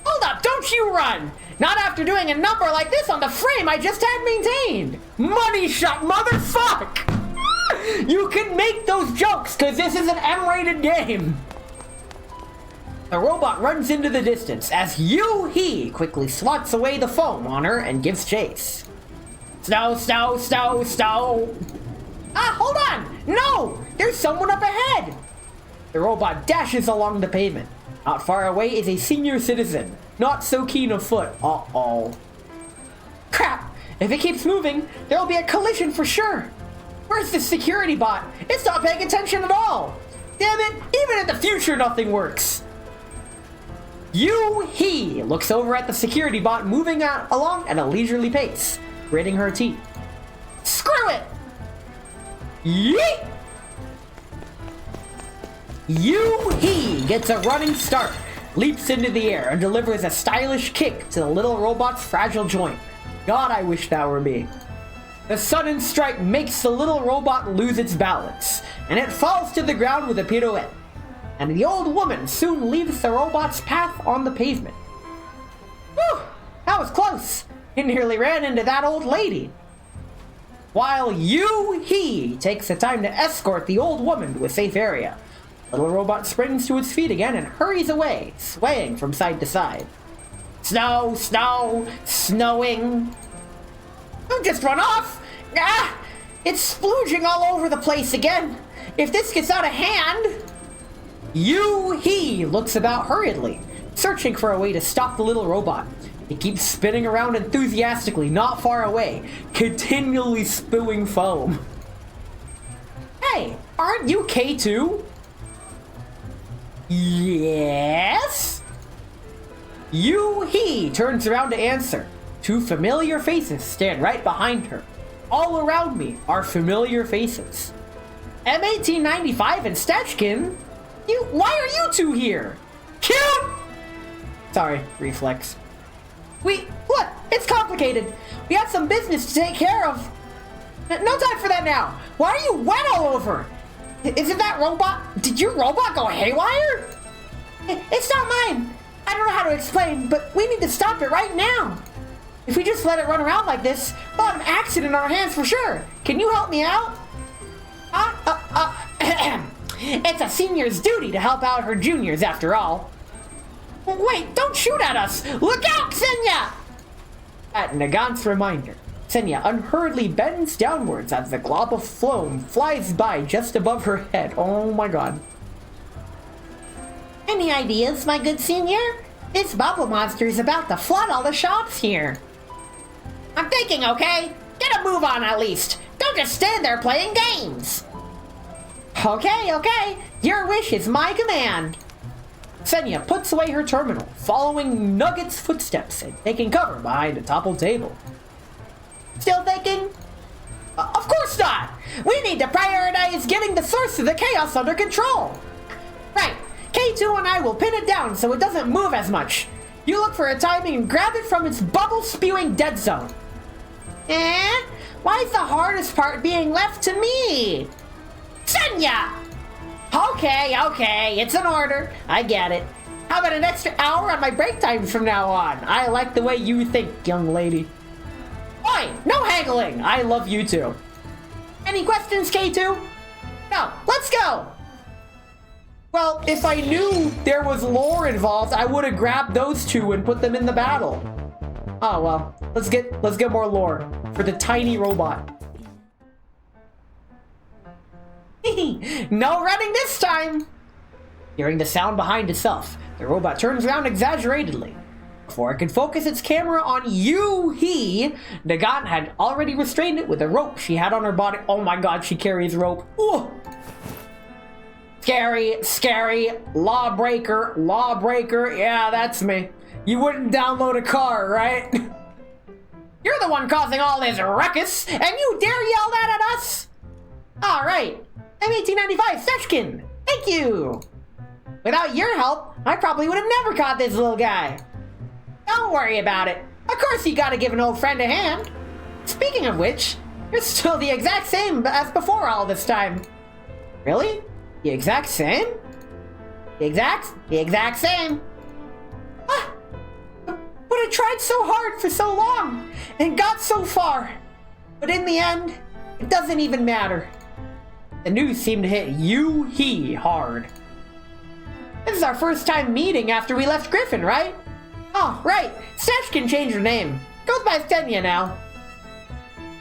Hold up, don't you run! Not after doing a number like this on the frame I just had maintained! Money shot, motherfuck! You can make those jokes, cause this is an M-rated game! The robot runs into the distance as Yoohee quickly swats away the foam on her and gives chase. Snow, snow, snow, snow! Ah, hold on! No! There's someone up ahead! The robot dashes along the pavement. Not far away is a senior citizen, not so keen of foot. Uh-oh. Crap! If it keeps moving, there'll be a collision for sure! Where's the security bot? It's not paying attention at all! Damn it, even in the future nothing works! Yoohee looks over at the security bot moving along at a leisurely pace, gritting her teeth. Screw it! Yeet! Yoohee gets a running start, leaps into the air and delivers a stylish kick to the little robot's fragile joint. God, I wish that were me. The sudden strike makes the little robot lose its balance, and it falls to the ground with a pirouette. And the old woman soon leaves the robot's path on the pavement. Whew! That was close! It nearly ran into that old lady. While Yoohee takes the time to escort the old woman to a safe area, little robot springs to its feet again and hurries away, swaying from side to side. Snow, snow, snowing. Don't just run off! Ah! It's splooging all over the place again! If this gets out of hand... Yoohee looks about hurriedly, searching for a way to stop the little robot. He keeps spinning around enthusiastically not far away, continually spewing foam. Hey, aren't you K2? Yes? Yoohee turns around to answer. Two familiar faces stand right behind her. All around me are familiar faces. M1895 and Stechkin? Why are you two here? Cute! Sorry, reflex. What? It's complicated. We have some business to take care of. No time for that now. Why are you wet all over? Isn't that robot? Did your robot go haywire? It's not mine. I don't know how to explain, but we need to stop it right now. If we just let it run around like this, we'll have an accident on our hands for sure. Can you help me out? It's a senior's duty to help out her juniors after all. Wait, don't shoot at us! Look out, Xenia! At Nagant's reminder, Xenia unhurriedly bends downwards as the glob of foam flies by just above her head. Oh my god. Any ideas, my good senior? This bubble monster is about to flood all the shops here. I'm thinking, okay? Get a move on at least. Don't just stand there playing games. Okay. Your wish is my command. Xenia puts away her terminal, following Nugget's footsteps and taking cover behind a toppled table. Still thinking? Of course not! We need to prioritize getting the source of the chaos under control. Right, K2 and I will pin it down so it doesn't move as much. You look for a timing and grab it from its bubble-spewing dead zone. Why is the hardest part being left to me? Xenia! Okay, it's an order. I get it. How about an extra hour on my break times from now on? I like the way you think, young lady. Oi, no haggling. I love you too. Any questions, K2? No, let's go. Well, if I knew there was lore involved, I would have grabbed those two and put them in the battle. Oh well, let's get more lore for the tiny robot. No running this time! Hearing the sound behind itself, the robot turns around exaggeratedly. Before it could focus its camera on Yoohee, Nagant had already restrained it with a rope she had on her body. Oh my god, she carries rope. Ooh. Scary, lawbreaker, yeah, that's me. You wouldn't download a car, right? You're the one causing all this ruckus, and you dare yell that at us? Alright. M1895, Stechkin! Thank you! Without your help, I probably would have never caught this little guy. Don't worry about it. Of course you gotta give an old friend a hand. Speaking of which, you're still the exact same as before all this time. Really? The exact same? The exact same. Ah, but I tried so hard for so long, and got so far. But in the end, it doesn't even matter. The news seemed to hit Yoohee hard. This is our first time meeting after we left Griffin, right? Oh, right. Stechkin changed her name. Goes by Xenia now.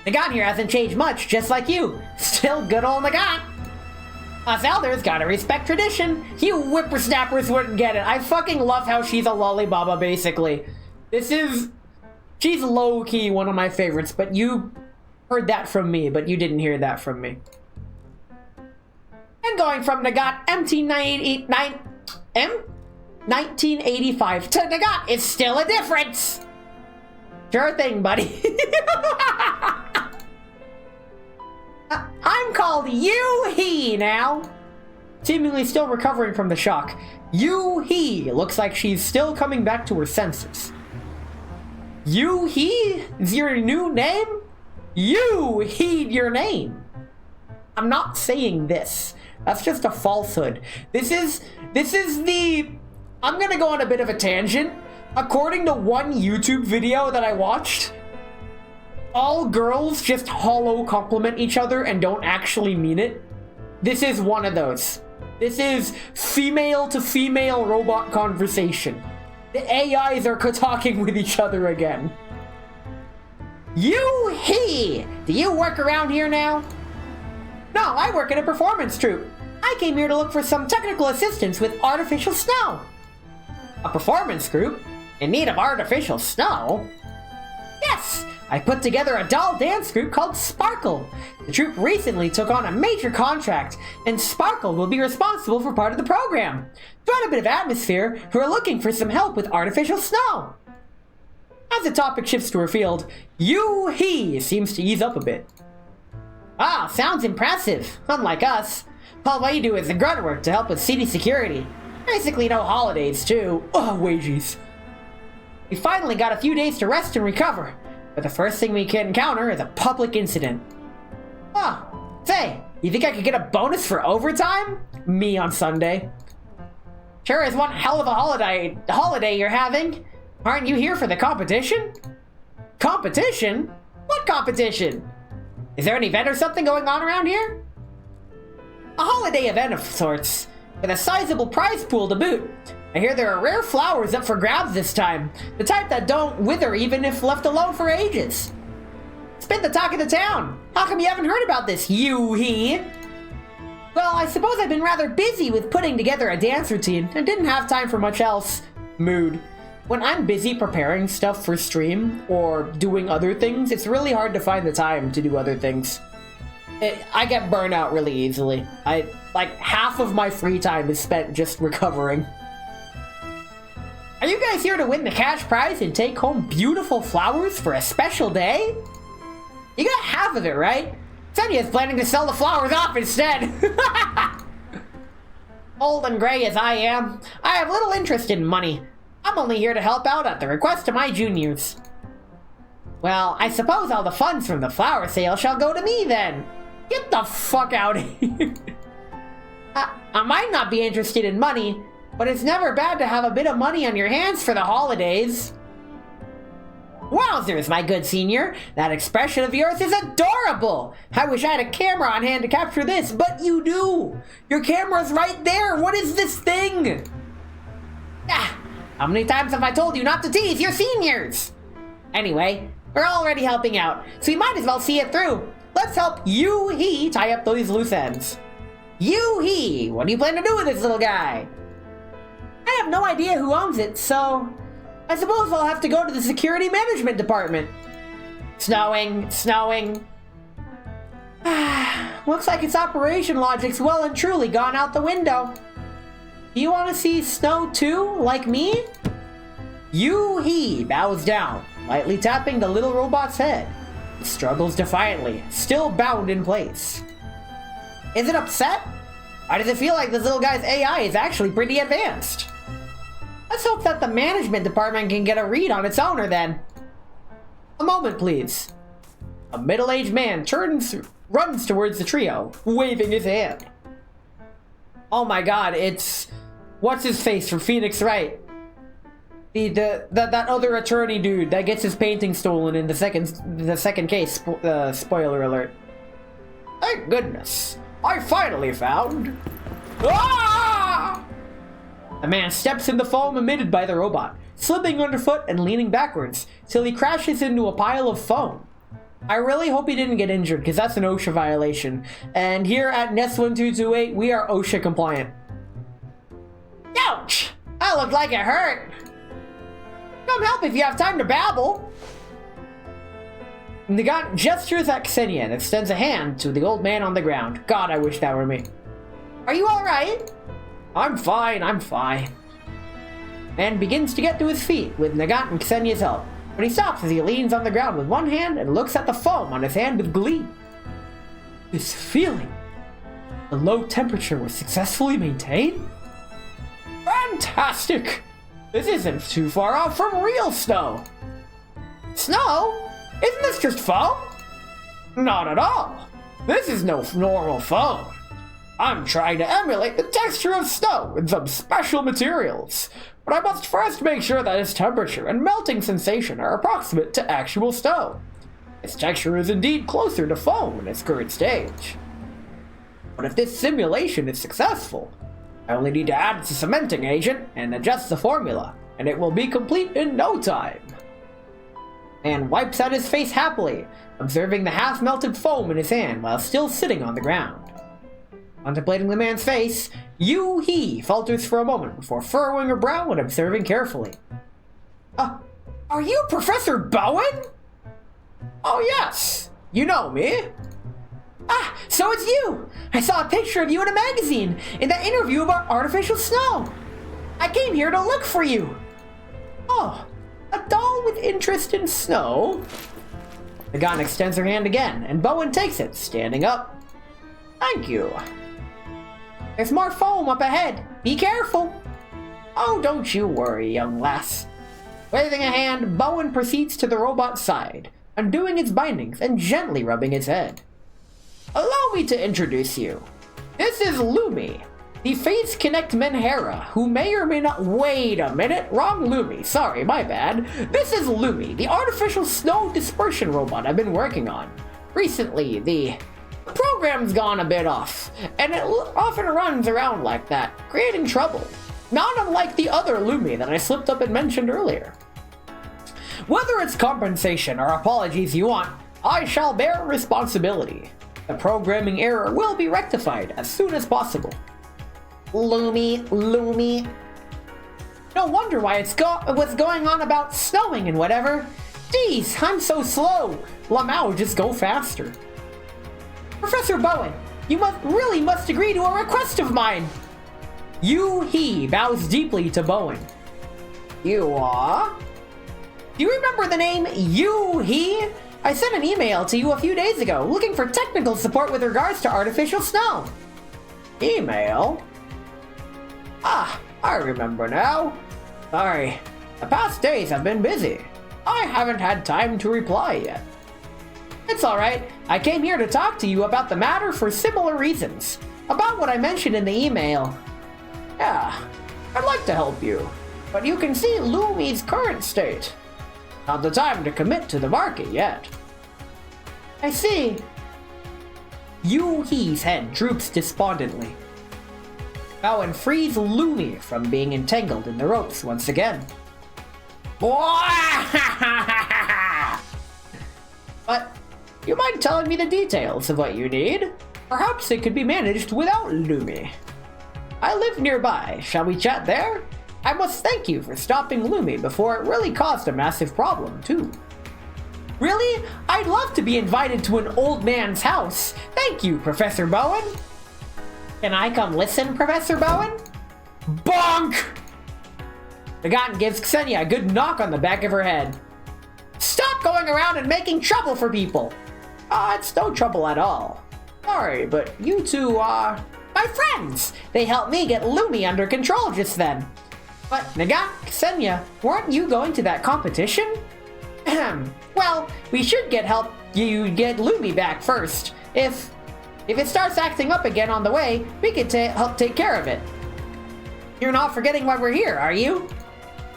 Nagant here hasn't changed much, just like you. Still good old Nagant. Us elders gotta respect tradition. You whippersnappers wouldn't get it. I fucking love how she's a lollybaba, basically. She's low-key one of my favorites, but you heard that from me, but you didn't hear that from me. And going from Nagant M1985 to Nagant is still a difference. Sure thing, buddy. I'm called Yoohee now. Seemingly still recovering from the shock, Yoohee! Looks like she's still coming back to her senses. Yoohee is your new name? You heed your name. I'm not saying this. That's just a falsehood. This is the... I'm gonna go on a bit of a tangent. According to one YouTube video that I watched, all girls just hollow compliment each other and don't actually mean it. This is one of those. This is female to female robot conversation. The AIs are talking with each other again. Yoohee! Do you work around here now? No, I work in a performance troupe. I came here to look for some technical assistance with artificial snow. A performance group? In need of artificial snow? Yes! I put together a doll dance group called Sparkle. The troupe recently took on a major contract, and Sparkle will be responsible for part of the program. To add a bit of atmosphere, we're looking for some help with artificial snow. As the topic shifts to her field, Yoohee seems to ease up a bit. Ah, sounds impressive. Unlike us. All we do is the grunt work to help with city security. Basically no holidays, too. Ugh, wages. We finally got a few days to rest and recover, but the first thing we can encounter is a public incident. Oh, say, you think I could get a bonus for overtime? Me on Sunday. Sure is one hell of a holiday you're having. Aren't you here for the competition? Competition? What competition? Is there an event or something going on around here? A holiday event of sorts, with a sizable prize pool to boot. I hear there are rare flowers up for grabs this time, the type that don't wither even if left alone for ages. It's been the talk of the town. How come you haven't heard about this, Yoohee? Well, I suppose I've been rather busy with putting together a dance routine and didn't have time for much else. Mood. When I'm busy preparing stuff for stream or doing other things, it's really hard to find the time to do other things. I get burned out really easily. Like half of my free time is spent just recovering. Are you guys here to win the cash prize and take home beautiful flowers for a special day? You got half of it, right? Senia's planning to sell the flowers off instead. Old and gray as I am, I have little interest in money. I'm only here to help out at the request of my juniors. Well, I suppose all the funds from the flower sale shall go to me then. Get the fuck out of here. I might not be interested in money, but it's never bad to have a bit of money on your hands for the holidays. Wowzers, my good senior. That expression of yours is adorable. I wish I had a camera on hand to capture this, but you do. Your camera's right there. What is this thing? Ah, how many times have I told you not to tease your seniors? Anyway, we're already helping out, so we might as well see it through. Let's help Yoohee tie up those loose ends. Yoohee, what do you plan to do with this little guy? I have no idea who owns it, so I suppose I'll have to go to the security management department. Snowing. Looks like its operation logic's well and truly gone out the window. Do you want to see snow too, like me? Yoohee bows down, lightly tapping the little robot's head. It struggles defiantly, still bound in place. Is it upset? Why does it feel like this little guy's AI is actually pretty advanced? Let's hope that the management department can get a read on its owner then. A moment, please. A middle-aged man runs towards the trio, waving his hand. Oh my god, it's... What's his face from Phoenix Wright? That other attorney dude that gets his painting stolen in the second case. Spoiler alert. Thank goodness. I finally found... Ah! The man steps in the foam emitted by the robot, slipping underfoot and leaning backwards, till he crashes into a pile of foam. I really hope he didn't get injured, because that's an OSHA violation. And here at Nest 1228, we are OSHA compliant. Ouch! That looked like it hurt. Come help if you have time to babble. Nagant gestures at Ksenia and extends a hand to the old man on the ground. God, I wish that were me. Are you alright? I'm fine. Man begins to get to his feet with Nagant and Ksenia's help, but he stops as he leans on the ground with one hand and looks at the foam on his hand with glee. This feeling. The low temperature was successfully maintained? Fantastic! This isn't too far off from real snow. Snow? Isn't this just foam? Not at all. This is no normal foam. I'm trying to emulate the texture of snow with some special materials, but I must first make sure that its temperature and melting sensation are approximate to actual snow. Its texture is indeed closer to foam in its current stage. But if this simulation is successful, I only need to add the cementing agent and adjust the formula, and it will be complete in no time. Man wipes out his face happily, observing the half-melted foam in his hand while still sitting on the ground. Contemplating the man's face, Yoohee falters for a moment before furrowing her brow and observing carefully. Are you Professor Bowen? Oh yes, you know me. Ah, so it's you! I saw a picture of you in a magazine, in that interview about artificial snow. I came here to look for you. Oh, a doll with interest in snow? Nagan extends her hand again, and Bowen takes it, standing up. Thank you. There's more foam up ahead. Be careful. Oh, don't you worry, young lass. Waving a hand, Bowen proceeds to the robot's side, undoing its bindings and gently rubbing its head. Allow me to introduce you. This is Lumi, the Face Connect Menhera, who may or may not— Wait a minute, wrong Lumi, sorry, my bad. This is Lumi, the artificial snow dispersion robot I've been working on. Recently, the program's gone a bit off, and it often runs around like that, creating trouble. Not unlike the other Lumi that I slipped up and mentioned earlier. Whether it's compensation or apologies you want, I shall bear responsibility. The programming error will be rectified as soon as possible. Lumi. No wonder why what's going on about snowing and whatever. Geez, I'm so slow. Lamau, just go faster. Professor Bowen, you must agree to a request of mine. Yoohee bows deeply to Bowen. You are? Do you remember the name Yoohee? I sent an email to you a few days ago looking for technical support with regards to artificial snow. Email? Ah, I remember now. Sorry, the past days have been busy. I haven't had time to reply yet. It's alright, I came here to talk to you about the matter for similar reasons. About what I mentioned in the email. Yeah, I'd like to help you, but you can see Lumi's current state. Not the time to commit to the market yet. I see. Yoohee's head droops despondently. Bowen frees Lumi from being entangled in the ropes once again. But you mind telling me the details of what you need? Perhaps it could be managed without Lumi. I live nearby. Shall we chat there? I must thank you for stopping Lumi before it really caused a massive problem, too. Really? I'd love to be invited to an old man's house. Thank you, Professor Bowen. Can I come listen, Professor Bowen? Bonk! Nagan gives Ksenia a good knock on the back of her head. Stop going around and making trouble for people. It's no trouble at all. Sorry, but you two are my friends. They helped me get Lumi under control just then. But Nagan, Ksenia, weren't you going to that competition? Well, we should help you get Lumi back first. If it starts acting up again on the way, we could help take care of it. You're not forgetting why we're here, are you?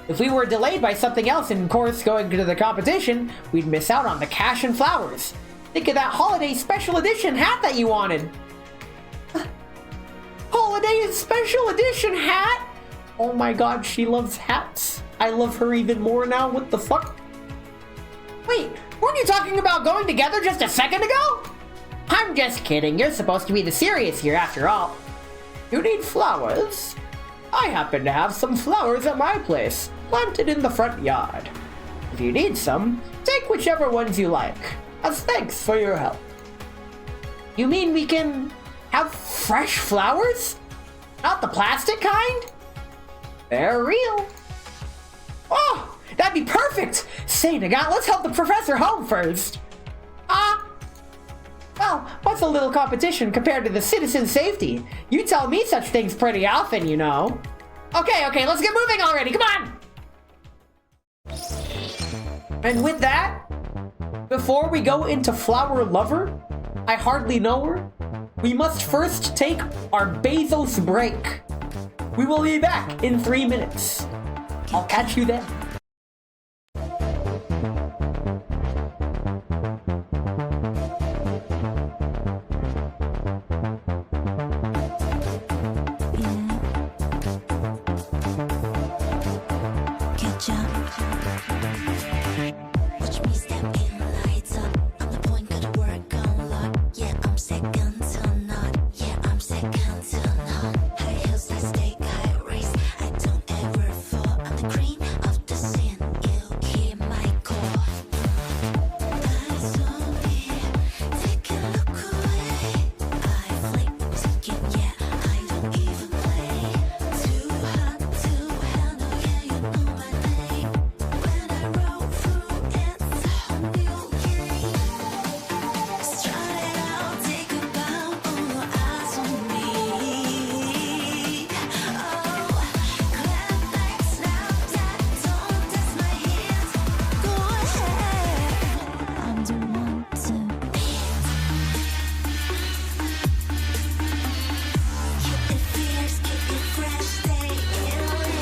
If we were delayed by something else in course going to the competition, we'd miss out on the cash and flowers. Think of that holiday special edition hat that you wanted. Holiday special edition hat? Oh my god, she loves hats. I love her even more now, what the fuck? Wait, weren't you talking about going together just a second ago? I'm just kidding, you're supposed to be the serious here after all. You need flowers? I happen to have some flowers at my place, planted in the front yard. If you need some, take whichever ones you like, as thanks for your help. You mean we can have fresh flowers? Not the plastic kind? They're real. Oh, that'd be perfect! Say, Nagan, let's help the professor home first. Well, what's a little competition compared to the citizen safety? You tell me such things pretty often, you know. Okay, let's get moving already. Come on. And with that, before we go into Flower Lover, I hardly know her, we must first take our Bezos break. We will be back in 3 minutes. I'll catch you then. Watch me step in, lights up. I'm the point, gotta work on luck. Yeah, I'm second to none. Yeah, I'm second to none. High heels, I stay high race. I don't ever fall. I'm the cream of the scene. You hear my call. Eyes on me, take a look away. I flake the ticket, yeah, I don't even play. Too hot to handle, yeah, you know my name. When I roll through, it's a whole new game. Strut it out, take a bow, all eyes on me. Oh, clap back, snap that, don't test my hands. Go ahead, I'm the one to beat. Keep it fierce, keep it fresh, stay in it.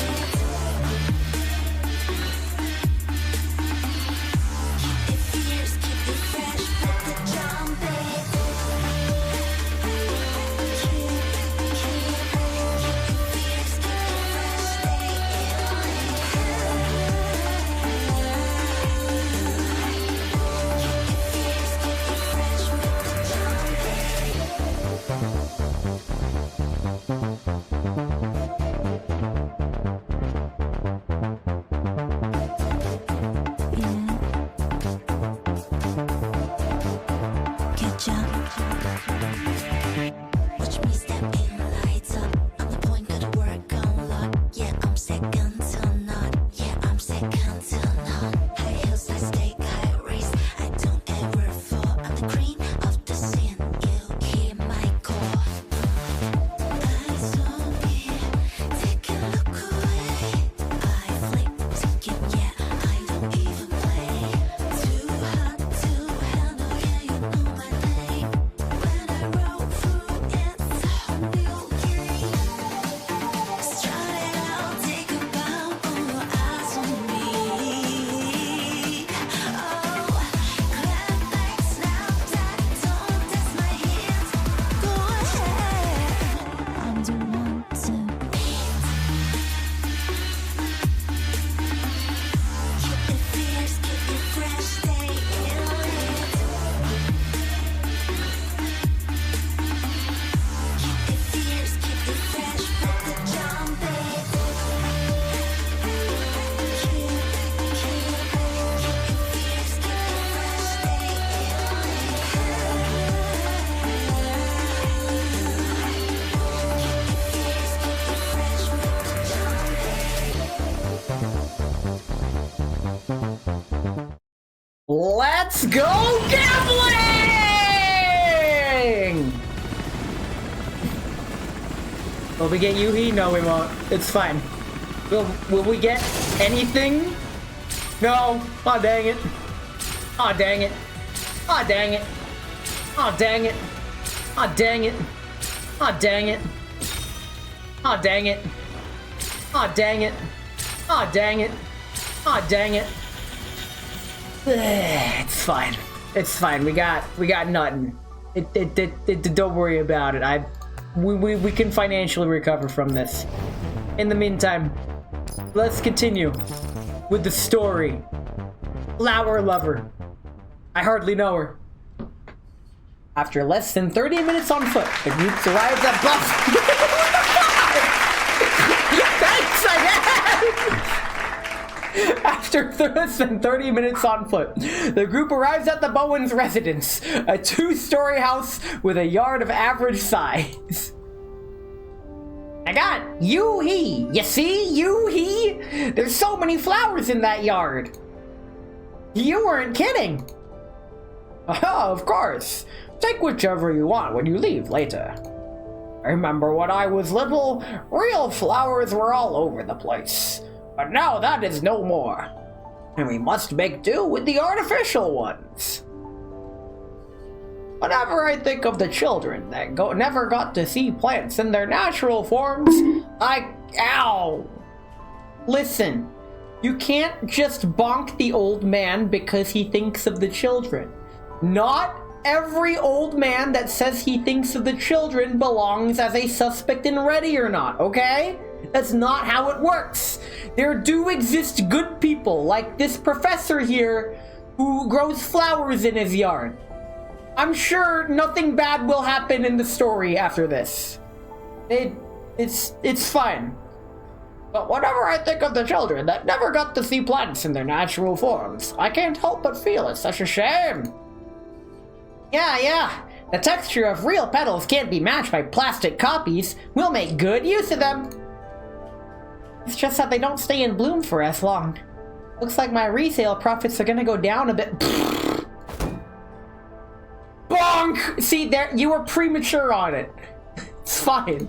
Keep it fierce, keep it fresh, put the jump in. Keep it fierce, keep it fresh, stay Watch me step in, lights up. I'm the point, gotta work on luck. Yeah, I'm second to none. Yeah, I'm second to none. High heels, I stay high race. I don't ever fall. I'm the cream of the scene. You hear my call. Eyes on me, take a look away. I flake the ticket, yeah, I don't even play. Too hot to handle, yeah, you know my name. When I roll through, it's a whole new game. Strut it out, take a bow, all eyes on me. Oh, clap back, snap that, don't test my hands. Go ahead, I'm the one to beat. Keep it fierce, keep it fresh, stay in it. Keep it fierce, keep it fresh, put the jump in. Keep it fierce, keep it fresh, stay Let's go gambling! Will we get Yoohee? No, we won't. It's fine. Will we get anything? No. Oh, dang it. Oh, dang it. Oh, dang it. Oh, dang it. Oh, dang it. Oh, dang it. Oh, dang it. Oh, dang it. Oh, dang it. Oh, dang it. It's fine. It's fine. We got nothing. Don't worry about it. We can financially recover from this. In the meantime, let's continue with the story. Flower Lover. I hardly know her. After less than 30 minutes on foot, the group arrives at Buff. Thanks, I guess. After less than 30 minutes on foot, the group arrives at the Bowen's residence, a 2-story house with a yard of average size. I got Yoohee! You see, Yoohee? There's so many flowers in that yard. You weren't kidding. Oh, of course. Take whichever you want when you leave later. I remember when I was little, real flowers were all over the place. But now that is no more. And we must make do with the artificial ones. Whenever I think of the children that never got to see plants in their natural forms, ow! Listen, you can't just bonk the old man because he thinks of the children. Not every old man that says he thinks of the children belongs as a suspect in Ready or Not, okay? That's not how it works. There do exist good people, like this professor here, who grows flowers in his yard. I'm sure nothing bad will happen in the story after this. It's fine. But whenever I think of the children that never got to see plants in their natural forms, I can't help but feel it's such a shame. Yeah. The texture of real petals can't be matched by plastic copies. We'll make good use of them. It's just that they don't stay in bloom for as long. Looks like my resale profits are gonna go down a bit. Bonk! See, there, you were premature on it. It's fine.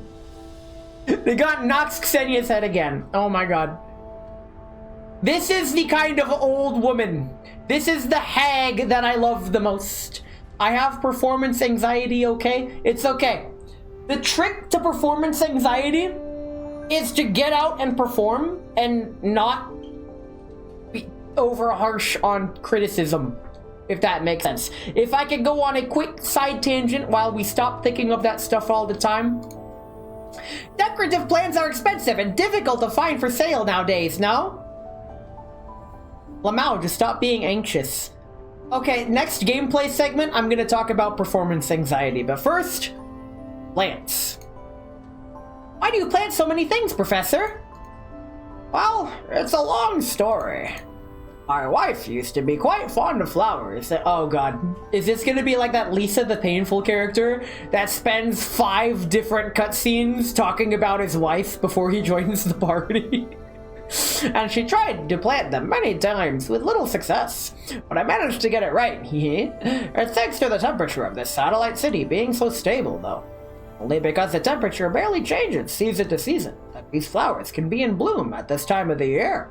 They got Nox Xenia's head again. Oh my god. This is the kind of old woman. This is the hag that I love the most. I have performance anxiety, okay? It's okay. The trick to performance anxiety is to get out and perform and not be over harsh on criticism, if that makes sense. If I could go on a quick side tangent while we stop thinking of that stuff all the time. Decorative plants are expensive and difficult to find for sale nowadays, no? Lamau, just stop being anxious. Okay, next gameplay segment, I'm gonna talk about performance anxiety, but first, plants. Why do you plant so many things, Professor? Well, it's a long story. My wife used to be quite fond of flowers. Oh god. Is this gonna be like that Lisa the Painful character that spends 5 different cutscenes talking about his wife before he joins the party? And she tried to plant them many times with little success, but I managed to get it right, It's thanks to the temperature of this satellite city being so stable, though. Only because the temperature barely changes season to season that these flowers can be in bloom at this time of the year.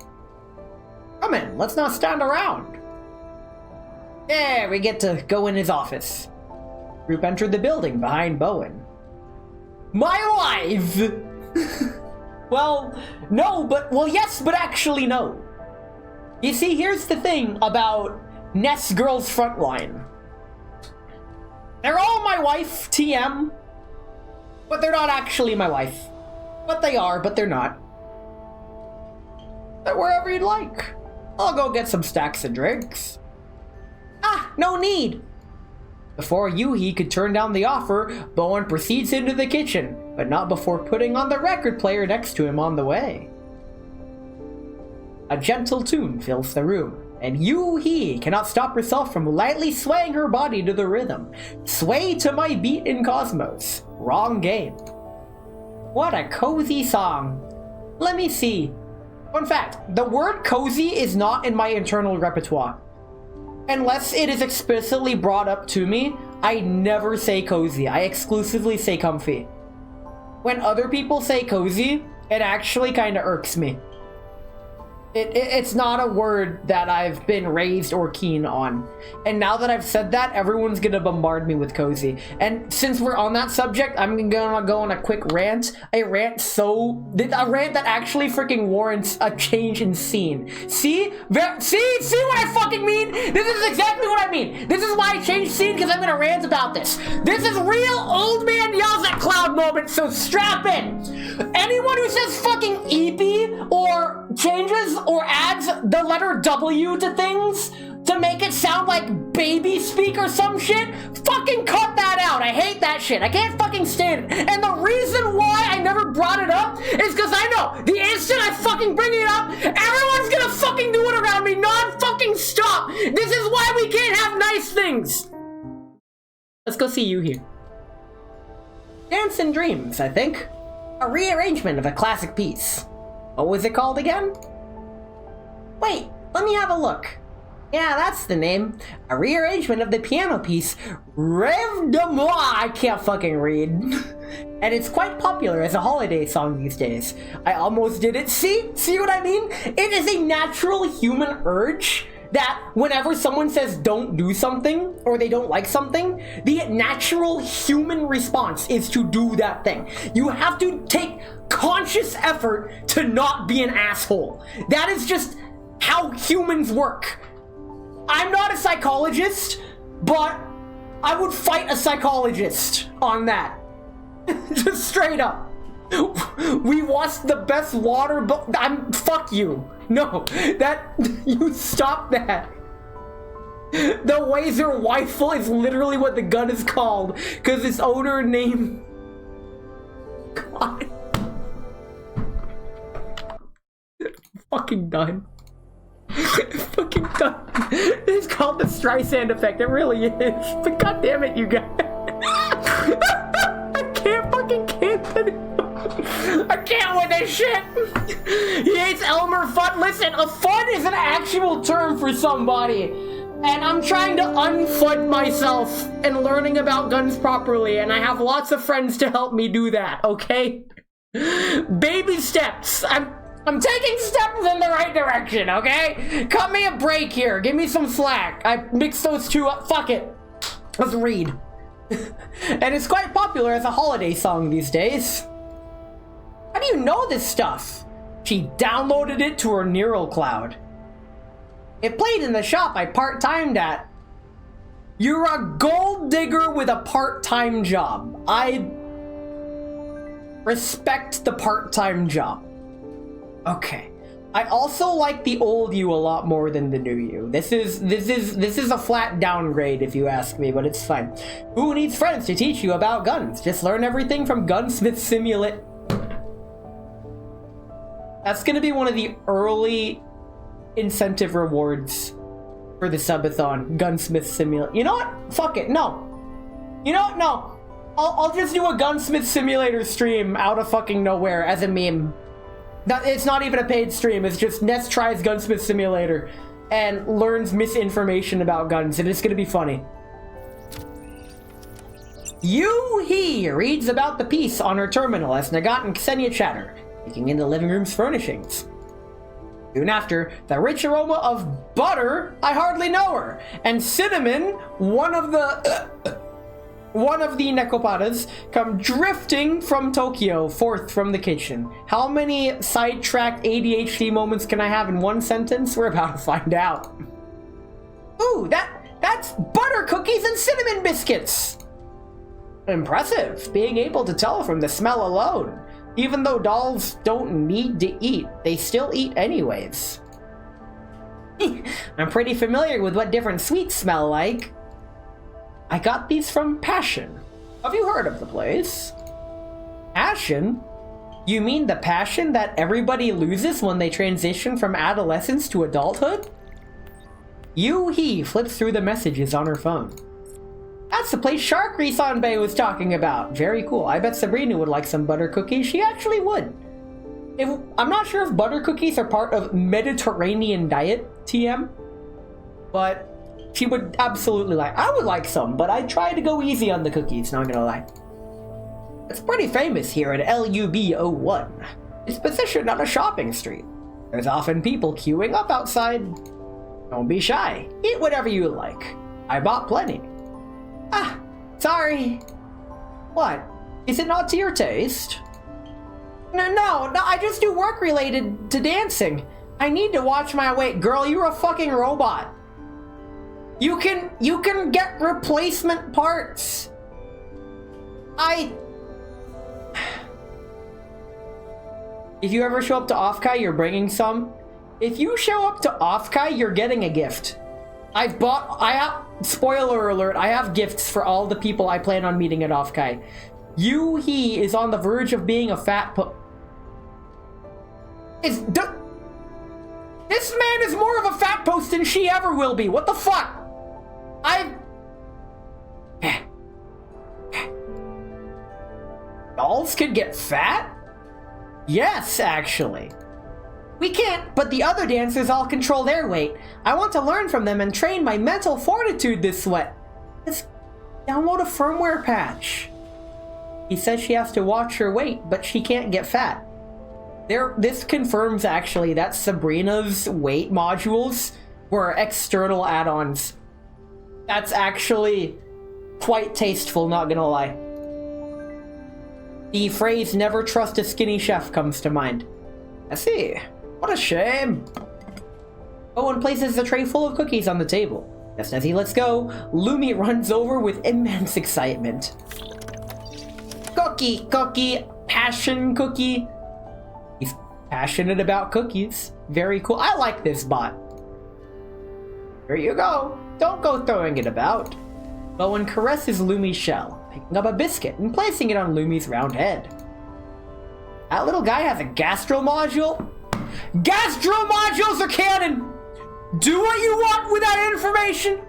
Come in, let's not stand around. There, we get to go in his office. Group entered the building behind Bowen. My wife! Well, no, but, well, yes, but actually no. You see, here's the thing about Ness Girls Frontline. They're all my wife, TM, but they're not actually my wife. But they are, but they're not. They're wherever you'd like. I'll go get some stacks of drinks. Ah, no need. Before Yoohee could turn down the offer, Bowen proceeds into the kitchen, but not before putting on the record player next to him on the way. A gentle tune fills the room, and Yoohee cannot stop herself from lightly swaying her body to the rhythm. Sway to my beat in Cosmos. Wrong game. What a cozy song. Let me see. Fun fact, the word cozy is not in my internal repertoire. Unless it is explicitly brought up to me, I never say cozy. I exclusively say comfy. When other people say cozy, it actually kind of irks me. It's not a word that I've been raised or keen on. And now that I've said that, everyone's gonna bombard me with cozy. And since we're on that subject, I'm gonna go on a quick rant. A rant that actually freaking warrants a change in scene. See what I fucking mean? This is exactly what I mean. This is why I changed scene, because I'm gonna rant about this. This is real old man yells at cloud moment, so strap in. Anyone who says fucking EP or changes or adds the letter W to things to make it sound like baby speak or some shit, fucking cut that out. I hate that shit. I can't fucking stand it. And the reason why I never brought it up is because I know the instant I fucking bring it up, everyone's gonna fucking do it around me non-fucking stop. This is why we can't have nice things. Let's go see you here. Dance and Dreams, I think. A rearrangement of a classic piece. What was it called again? Wait, let me have a look. Yeah, that's the name. A rearrangement of the piano piece, Rêve de Moi. I can't fucking read. And it's quite popular as a holiday song these days. I almost did it. See what I mean? It is a natural human urge that whenever someone says don't do something or they don't like something, the natural human response is to do that thing. You have to take conscious effort to not be an asshole. That is just how humans work. I'm not a psychologist, but I would fight a psychologist on that. Just straight up. We lost the best water, but fuck you. No, you stop that. The Wazer Rifle is literally what the gun is called, because its owner name. God. Fucking done. Fucking done. It's called the Streisand effect. It really is. But god damn it, you guys. I can't fucking I can't with this shit. He hates Elmer Fudd. Listen, a fud is an actual term for somebody. And I'm trying to unfud myself and learning about guns properly. And I have lots of friends to help me do that, okay? Baby steps. I'm taking steps in the right direction, okay? Cut me a break here. Give me some slack. I mixed those two up. Fuck it. Let's read. And it's quite popular as a holiday song these days. How do you know this stuff? She downloaded it to her neural cloud. It played in the shop I part-timed at. You're a gold digger with a part-time job. I respect the part-time job. Okay. I also like the old you a lot more than the new you. This is a flat downgrade if you ask me, but it's fine. Who needs friends to teach you about guns? Just learn everything from Gunsmith Simulate. That's gonna be one of the early incentive rewards for the subathon. Gunsmith Simulate. You know what? Fuck it. No. You know what? No. I'll just do a Gunsmith Simulator stream out of fucking nowhere as a meme. It's not even a paid stream, it's just Ness tries Gunsmith Simulator and learns misinformation about guns, and it's gonna be funny. Yoohee reads about the piece on her terminal as Nagat and Ksenia chatter, taking in the living room's furnishings. Soon after, the rich aroma of butter, I hardly know her, and cinnamon, one of the Nekopatas, come drifting from Tokyo, forth from the kitchen. How many sidetracked ADHD moments can I have in one sentence? We're about to find out. Ooh, that's butter cookies and cinnamon biscuits! Impressive, being able to tell from the smell alone. Even though dolls don't need to eat, they still eat anyways. I'm pretty familiar with what different sweets smell like. I got these from Passion. Have you heard of the place? Passion? You mean the passion that everybody loses when they transition from adolescence to adulthood? Yoohee flips through the messages on her phone. That's the place Sharkry Sanbei was talking about. Very cool. I bet Sabrina would like some butter cookies. She actually would. I'm not sure if butter cookies are part of Mediterranean diet, TM, but she would absolutely like. I would like some, but I try to go easy on the cookies, not gonna lie. It's pretty famous here at LUB01. It's positioned on a shopping street. There's often people queuing up outside. Don't be shy. Eat whatever you like. I bought plenty. Ah, sorry. What? Is it not to your taste? No, I just do work related to dancing. I need to watch my weight. Girl, you're a fucking robot. You can get replacement parts. If you ever show up to Offkai, you're bringing some. If you show up to Offkai, you're getting a gift. Spoiler alert, I have gifts for all the people I plan on meeting at Offkai. Yoohee is on the verge of being a fat this man is more of a fat post than she ever will be. What the fuck? Dolls could get fat? Yes, actually. We can't, but the other dancers all control their weight. I want to learn from them and train my mental fortitude this sweat. Just download a firmware patch. He says she has to watch her weight, but she can't get fat. This confirms actually that Sabrina's weight modules were external add-ons. That's actually quite tasteful, not gonna lie. The phrase "never trust a skinny chef" comes to mind. I see. What a shame. Owen places a tray full of cookies on the table. Just as he lets go, Lumi runs over with immense excitement. Cookie, cookie, passion cookie. He's passionate about cookies. Very cool. I like this bot. Here you go. Don't go throwing it about. Bowen caresses Lumi's shell, picking up a biscuit and placing it on Lumi's round head. That little guy has a gastro module? Gastro modules are canon! Do what you want with that information!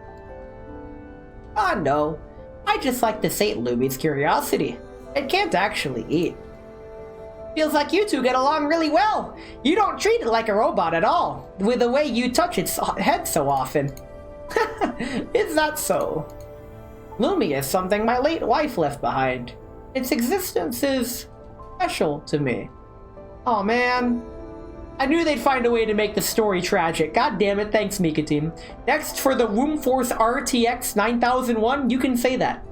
Ah, no. I just like to sate Lumi's curiosity. It can't actually eat. Feels like you two get along really well. You don't treat it like a robot at all, with the way you touch its head so often. Is that so? Lumi is something my late wife left behind. Its existence is special to me. Oh man. I knew they'd find a way to make the story tragic. God damn it, thanks Mika team. Next, for the Woomforce RTX 9001, you can say that.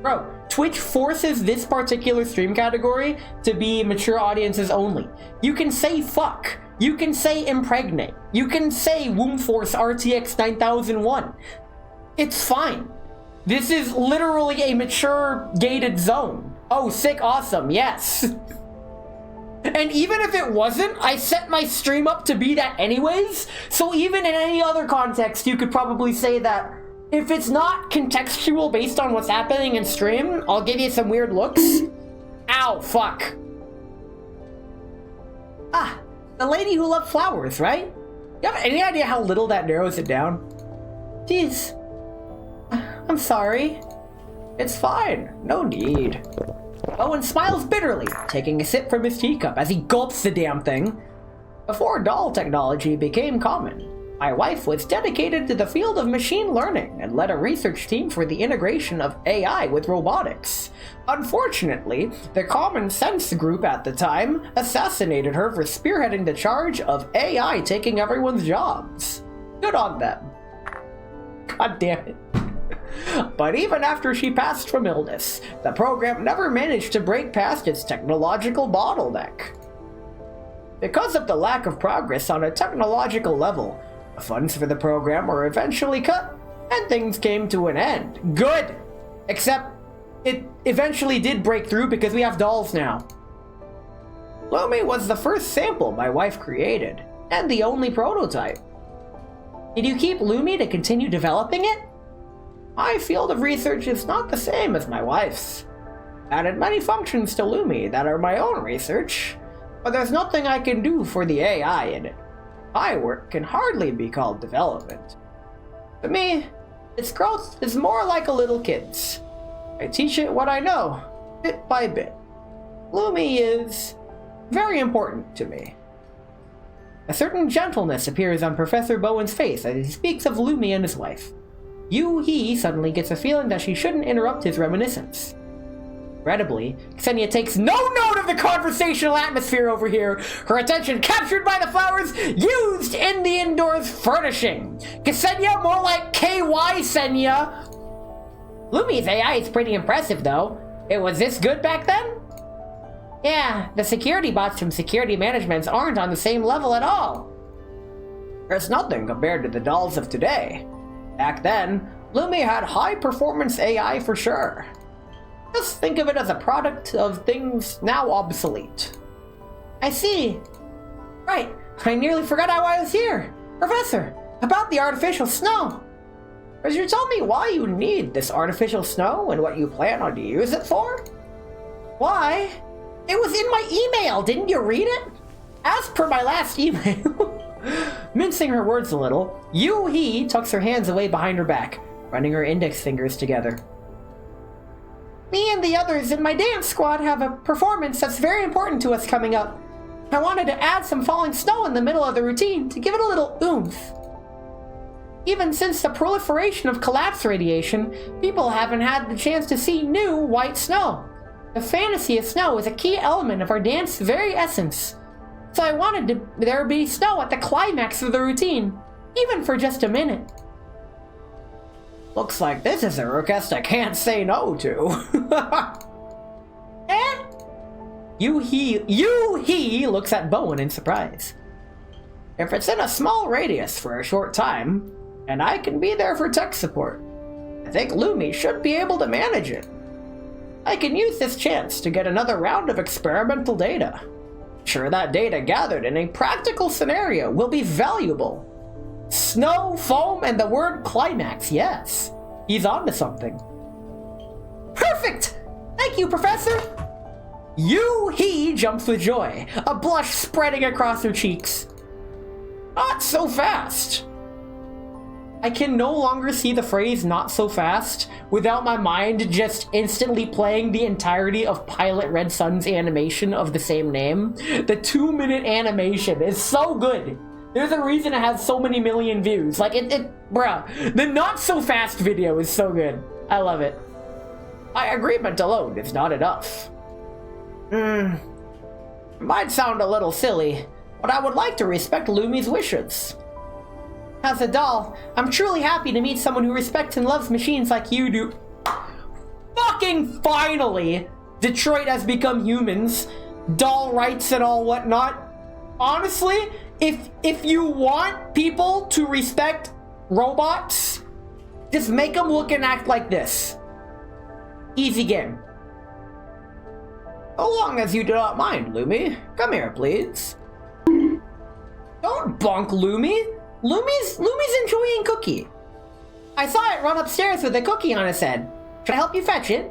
Bro, Twitch forces this particular stream category to be mature audiences only. You can say fuck. You can say impregnate. You can say Woomforce RTX 9001. It's fine. This is literally a mature gated zone. Oh, sick, awesome, yes. And even if it wasn't, I set my stream up to be that anyways, so even in any other context, you could probably say that if it's not contextual based on what's happening in stream, I'll give you some weird looks. Ow, fuck. Ah, the lady who loved flowers, right? You have any idea how little that narrows it down? Jeez. I'm sorry. It's fine, no need. Owen smiles bitterly, taking a sip from his teacup as he gulps the damn thing. Before doll technology became common, my wife was dedicated to the field of machine learning and led a research team for the integration of AI with robotics. Unfortunately, the Common Sense group at the time assassinated her for spearheading the charge of AI taking everyone's jobs. Good on them. God damn it. But even after she passed from illness, the program never managed to break past its technological bottleneck. Because of the lack of progress on a technological level, the funds for the program were eventually cut, and things came to an end. Good! Except, it eventually did break through because we have dolls now. Lumi was the first sample my wife created, and the only prototype. Did you keep Lumi to continue developing it? My field of research is not the same as my wife's. I added many functions to Lumi that are my own research, but there's nothing I can do for the AI in it. My work can hardly be called development. To me, its growth is more like a little kid's. I teach it what I know, bit by bit. Lumi is very important to me. A certain gentleness appears on Professor Bowen's face as he speaks of Lumi and his wife. Yoohee suddenly gets a feeling that she shouldn't interrupt his reminiscence. Regrettably, Ksenia takes no note of the conversational atmosphere over here, her attention captured by the flowers used in the indoors furnishing. Ksenia, more like KY Senya. Lumi's AI is pretty impressive though. It was this good back then? Yeah, the security bots from security managements aren't on the same level at all. There's nothing compared to the dolls of today. Back then, Lumi had high-performance AI for sure. Just think of it as a product of things now obsolete. I see. Right, I nearly forgot how I was here. Professor, about the artificial snow. Could you tell me why you need this artificial snow and what you plan on to use it for? Why? It was in my email, didn't you read it? As per my last email. Mincing her words a little, Yoohee tucks her hands away behind her back, running her index fingers together. Me and the others in my dance squad have a performance that's very important to us coming up. I wanted to add some falling snow in the middle of the routine to give it a little oomph. Even since the proliferation of collapse radiation, people haven't had the chance to see new white snow. The fantasy of snow is a key element of our dance's very essence. So I wanted there be snow at the climax of the routine, even for just a minute. Looks like this is a request I can't say no to. Eh? Yoohee looks at Bowen in surprise. If it's in a small radius for a short time, and I can be there for tech support, I think Lumi should be able to manage it. I can use this chance to get another round of experimental data. Sure, that data gathered in a practical scenario will be valuable. Snow, foam, and the word climax, yes. He's onto something. Perfect! Thank you, Professor! Yoohee jumps with joy, a blush spreading across her cheeks. Not so fast. I can no longer see the phrase "not so fast" without my mind just instantly playing the entirety of Pilot Red Sun's animation of the same name. The 2-minute animation is so good. There's a reason it has so many million views. Like, bruh, the not so fast video is so good. I love it. My agreement alone is not enough. It might sound a little silly, but I would like to respect Lumi's wishes. As a doll, I'm truly happy to meet someone who respects and loves machines like you do. Fucking finally! Detroit has become humans. Doll rights and all whatnot. Honestly, if you want people to respect robots, just make them look and act like this. Easy game. So long as you do not mind, Lumi. Come here, please. Don't bonk Lumi. Lumi's enjoying cookie. I saw it run upstairs with a cookie on its head. Should I help you fetch it?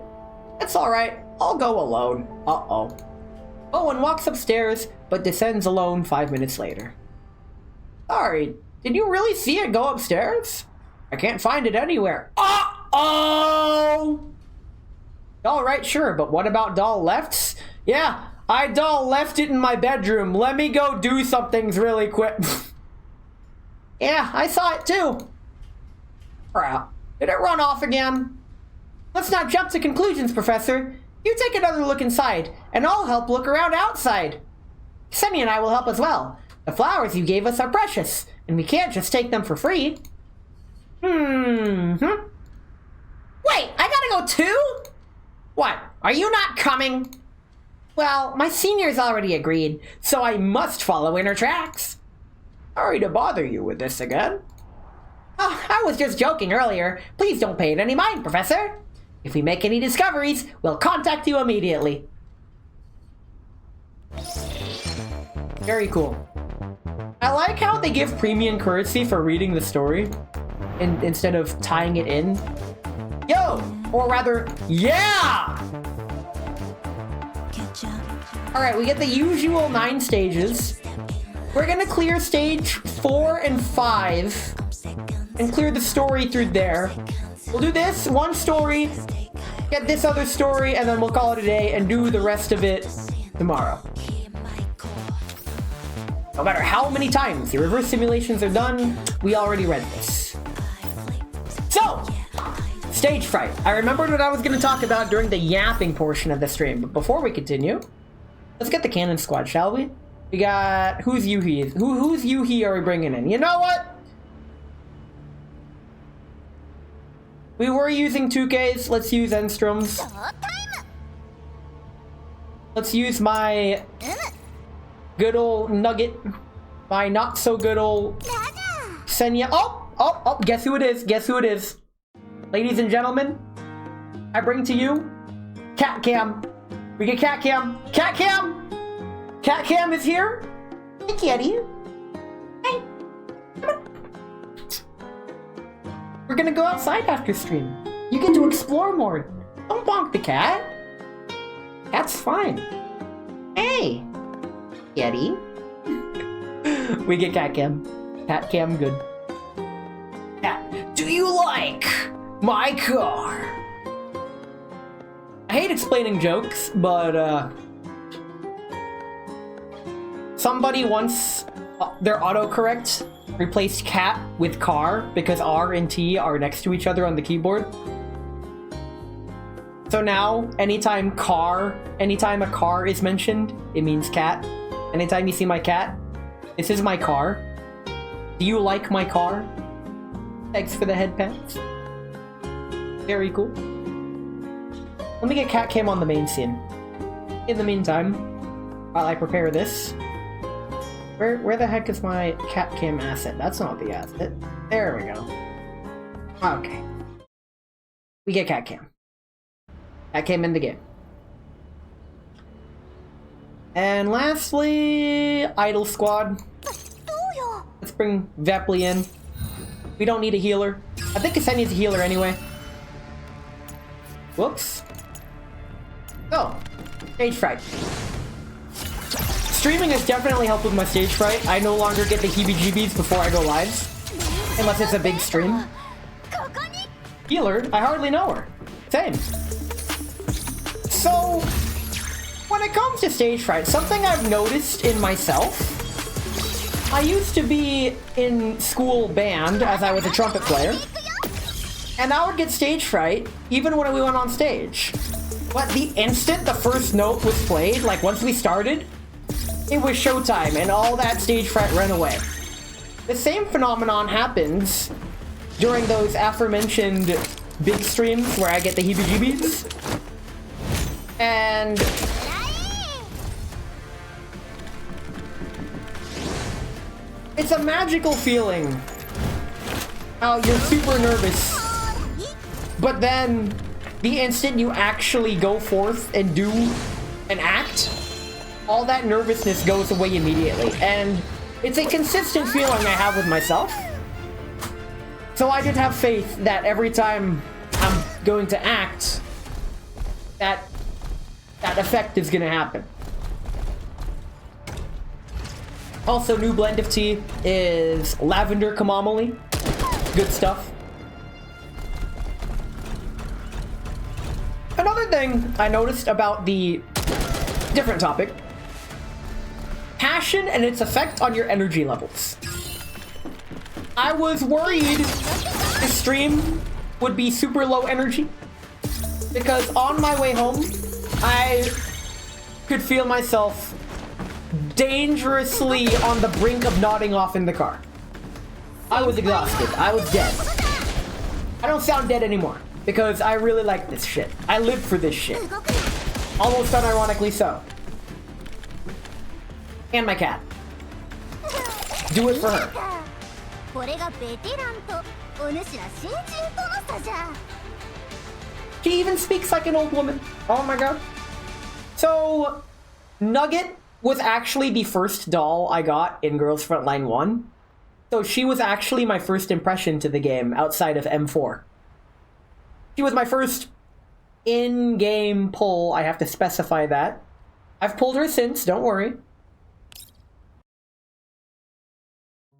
It's alright. I'll go alone. Uh-oh. Owen walks upstairs, but descends alone 5 minutes later. Sorry, did you really see it go upstairs? I can't find it anywhere. Uh-oh! Alright, sure, but what about doll lefts? Yeah, I doll left it in my bedroom. Let me go do some things really quick. Yeah, I saw it too. Crap. Did it run off again? Let's not jump to conclusions, Professor. You take another look inside, and I'll help look around outside. Semi and I will help as well. The flowers you gave us are precious, and we can't just take them for free. Wait, I gotta go too? What, are you not coming? Well, my seniors already agreed, so I must follow in her tracks. Sorry to bother you with this again. Oh, I was just joking earlier. Please don't pay it any mind, Professor. If we make any discoveries, we'll contact you immediately. Very cool. I like how they give premium currency for reading the story instead of tying it in. Yo! Or rather, yeah! Alright, we get the usual 9 stages. We're gonna clear stage 4 and 5 and clear the story through there. We'll do this, one story, get this other story, and then we'll call it a day and do the rest of it tomorrow. No matter how many times the reverse simulations are done, we already read this. So, stage fright. I remembered what I was going to talk about during the yapping portion of the stream, but before we continue, let's get the cannon squad, shall we? We got... Who's Yoohee? Who's Yoohee are we bringing in? You know what? We were using 2Ks. Let's use Enstrom's. Let's use my good old Nugget. My not so good old Senya. Oh, guess who it is? Guess who it is? Ladies and gentlemen, I bring to you Cat Cam. We get Cat Cam. Cat Cam! Cat Cam is here. Hey, Kitty. Hey. We're gonna go outside after stream. You get to explore more. Don't bonk the cat. Cat's fine. Hey, Kitty. We get Cat Cam. Cat Cam good. Cat, do you like my car? I hate explaining jokes, but Somebody once, their autocorrect replaced cat with car because R and T are next to each other on the keyboard. So now, anytime a car is mentioned, it means cat. Anytime you see my cat, this is my car. Do you like my car? Thanks for the head pats. Very cool. Let me get cat cam on the main scene. In the meantime, while I prepare this, where the heck is my cat cam asset? That's not the asset. There we go. Okay. We get cat cam. Cat cam in the game. And lastly, Idol Squad. Let's bring Vepley in. We don't need a healer. I think Ksenia's a healer anyway. Whoops. Oh, stage fright. Streaming has definitely helped with my stage fright. I no longer get the heebie-jeebies before I go live. Unless it's a big stream. Healer? I hardly know her. Same. So, when it comes to stage fright, something I've noticed in myself, I used to be in school band as I was a trumpet player, and I would get stage fright even when we went on stage. But the instant the first note was played, like once we started, it was showtime and all that stage fright ran away. The same phenomenon happens during those aforementioned big streams where I get the heebie-jeebies. And it's a magical feeling how you're super nervous, but then the instant you actually go forth and do an act, all that nervousness goes away immediately. And it's a consistent feeling I have with myself. So I just have faith that every time I'm going to act, that effect is going to happen. Also, new blend of tea is lavender chamomile. Good stuff. Another thing I noticed about the different topic, passion and its effect on your energy levels. I was worried this stream would be super low energy because on my way home, I could feel myself dangerously on the brink of nodding off in the car. I was exhausted. I was dead. I don't sound dead anymore because I really like this shit. I live for this shit. Almost unironically so. And my cat. Do it for her. She even speaks like an old woman. Oh my god. So, Nugget was actually the first doll I got in Girls Frontline 1. So she was actually my first impression to the game outside of M4. She was my first in-game pull. I have to specify that. I've pulled her since, don't worry.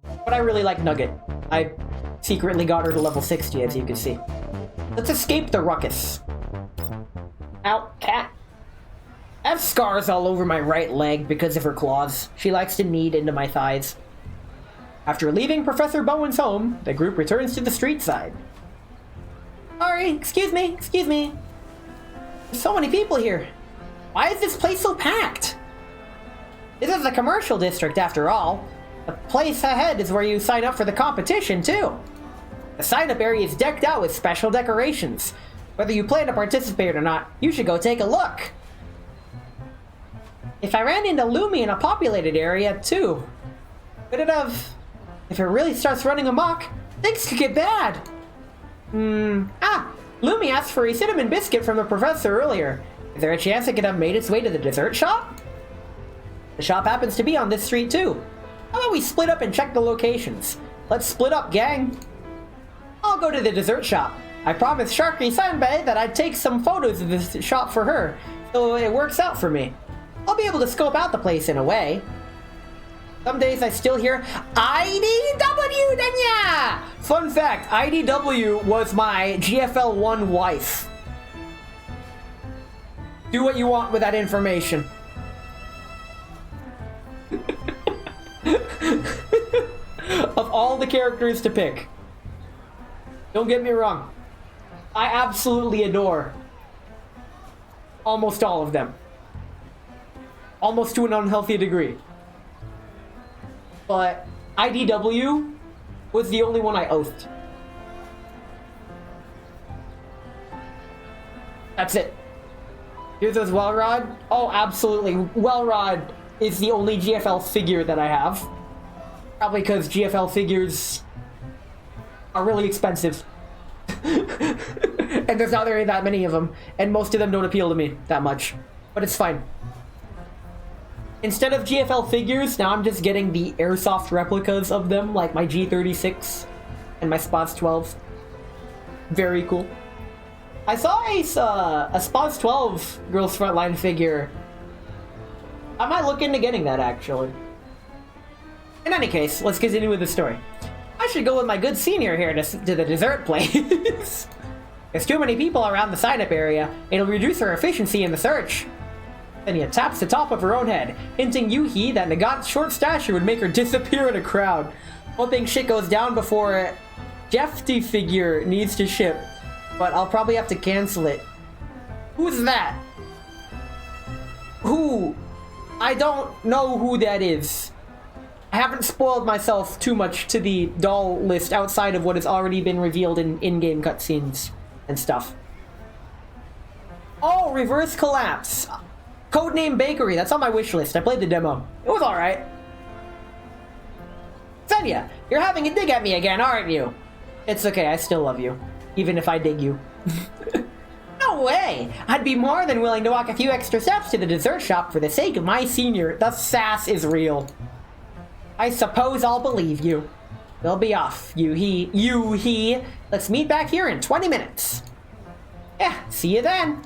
But I really like Nugget. I secretly got her to level 60, as you can see. Let's escape the ruckus. Ow, cat. I have scars all over my right leg because of her claws. She likes to knead into my thighs. After leaving Professor Bowen's home, the group returns to the street side. Sorry, excuse me. There's so many people here. Why is this place so packed? This is a commercial district after all. The place ahead is where you sign up for the competition too. The sign-up area is decked out with special decorations. Whether you plan to participate or not, you should go take a look. If I ran into Lumi in a populated area too, could it have... If it really starts running amok, things could get bad. Lumi asked for a cinnamon biscuit from the professor earlier. Is there a chance it could have made its way to the dessert shop? The shop happens to be on this street too. How about we split up and check the locations? Let's split up, gang. I'll go to the dessert shop. I promised Sharky Sanbei that I'd take some photos of this shop for her, so it works out for me. I'll be able to scope out the place in a way. Some days I still hear IDW Danya! Fun fact, IDW was my GFL 1 wife. Do what you want with that information. Of all the characters to pick. Don't get me wrong. I absolutely adore almost all of them. Almost to an unhealthy degree. But IDW was the only one I oathed. That's it. Here's those Wellrod. Oh, absolutely. Wellrod is the only GFL figure that I have. Probably because GFL figures are really expensive. And there's not really that many of them. And most of them don't appeal to me that much. But it's fine. Instead of GFL figures, now I'm just getting the airsoft replicas of them, like my G36 and my Spots 12. Very cool. I saw a Spots 12 Girls Frontline figure. I might look into getting that, actually. In any case, let's continue with the story. I should go with my good senior here to the dessert place. There's too many people around the sign-up area. It'll reduce her efficiency in the search. Senya taps the top of her own head, hinting Yoohee that Nagat's short stature would make her disappear in a crowd. Hoping shit goes down before Jefty figure needs to ship, but I'll probably have to cancel it. Who's that? Who? I don't know who that is. I haven't spoiled myself too much to the doll list outside of what has already been revealed in in-game cutscenes and stuff. Oh, Reverse Collapse. Codename Bakery, that's on my wish list. I played the demo. It was alright. Senya, you're having a dig at me again, aren't you? It's okay, I still love you. Even if I dig you. No way! I'd be more than willing to walk a few extra steps to the dessert shop for the sake of my senior. The sass is real. I suppose I'll believe you. We'll be off, Yoohee. Let's meet back here in 20 minutes. Yeah, see you then.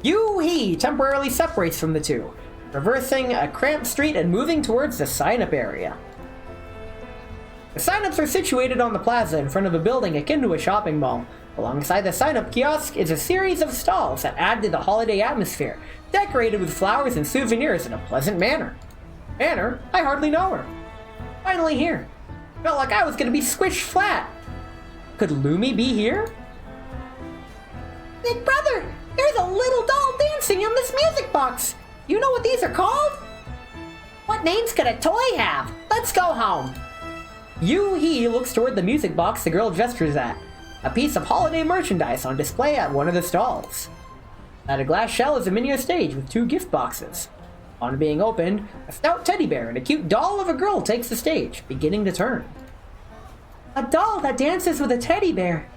Yoohee temporarily separates from the two, reversing a cramped street and moving towards the sign-up area. The sign-ups are situated on the plaza in front of a building akin to a shopping mall. Alongside the sign-up kiosk is a series of stalls that add to the holiday atmosphere, decorated with flowers and souvenirs in a pleasant manner. Manner? I hardly know her. Finally here. Felt like I was gonna be squished flat. Could Lumi be here? Big brother, there's a little doll dancing in this music box. You know what these are called? What names could a toy have? Let's go home. Yoohee looks toward the music box the girl gestures at. A piece of holiday merchandise on display at one of the stalls. At a glass shell is a miniature stage with 2 gift boxes. On being opened, a stout teddy bear and a cute doll of a girl takes the stage, beginning to turn. A doll that dances with a teddy bear.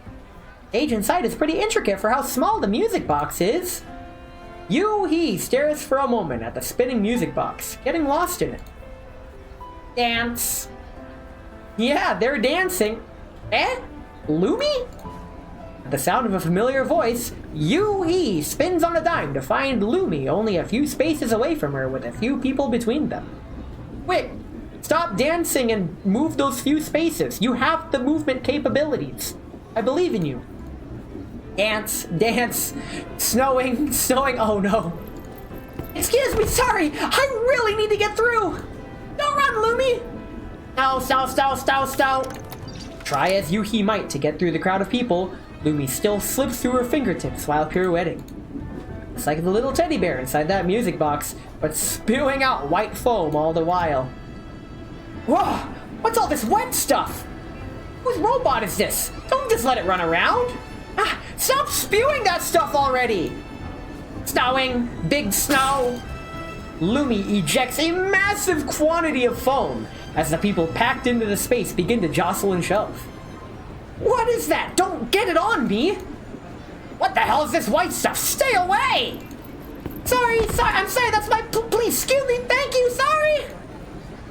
Stage inside is pretty intricate for how small the music box is. Yoohee stares for a moment at the spinning music box, getting lost in it. Dance. Yeah, they're dancing. Eh? Lumi? At the sound of a familiar voice, Yoohee spins on a dime to find Lumi only a few spaces away from her with a few people between them. Wait, stop dancing and move those few spaces. You have the movement capabilities. I believe in you. Dance, dance, snowing, oh no. Excuse me, sorry, I really need to get through. Don't run, Lumi. Stow. Try as Yoohee might to get through the crowd of people, Lumi still slips through her fingertips while pirouetting. It's like the little teddy bear inside that music box, but spewing out white foam all the while. Whoa! What's all this wet stuff? Whose robot is this? Don't just let it run around! Ah, stop spewing that stuff already! Snowing! Big snow! Lumi ejects a massive quantity of foam as the people packed into the space begin to jostle and shove. What is that? Don't get it on me! What the hell is this white stuff? Stay away! Sorry, I'm sorry, that's my, please, excuse me, thank you, sorry!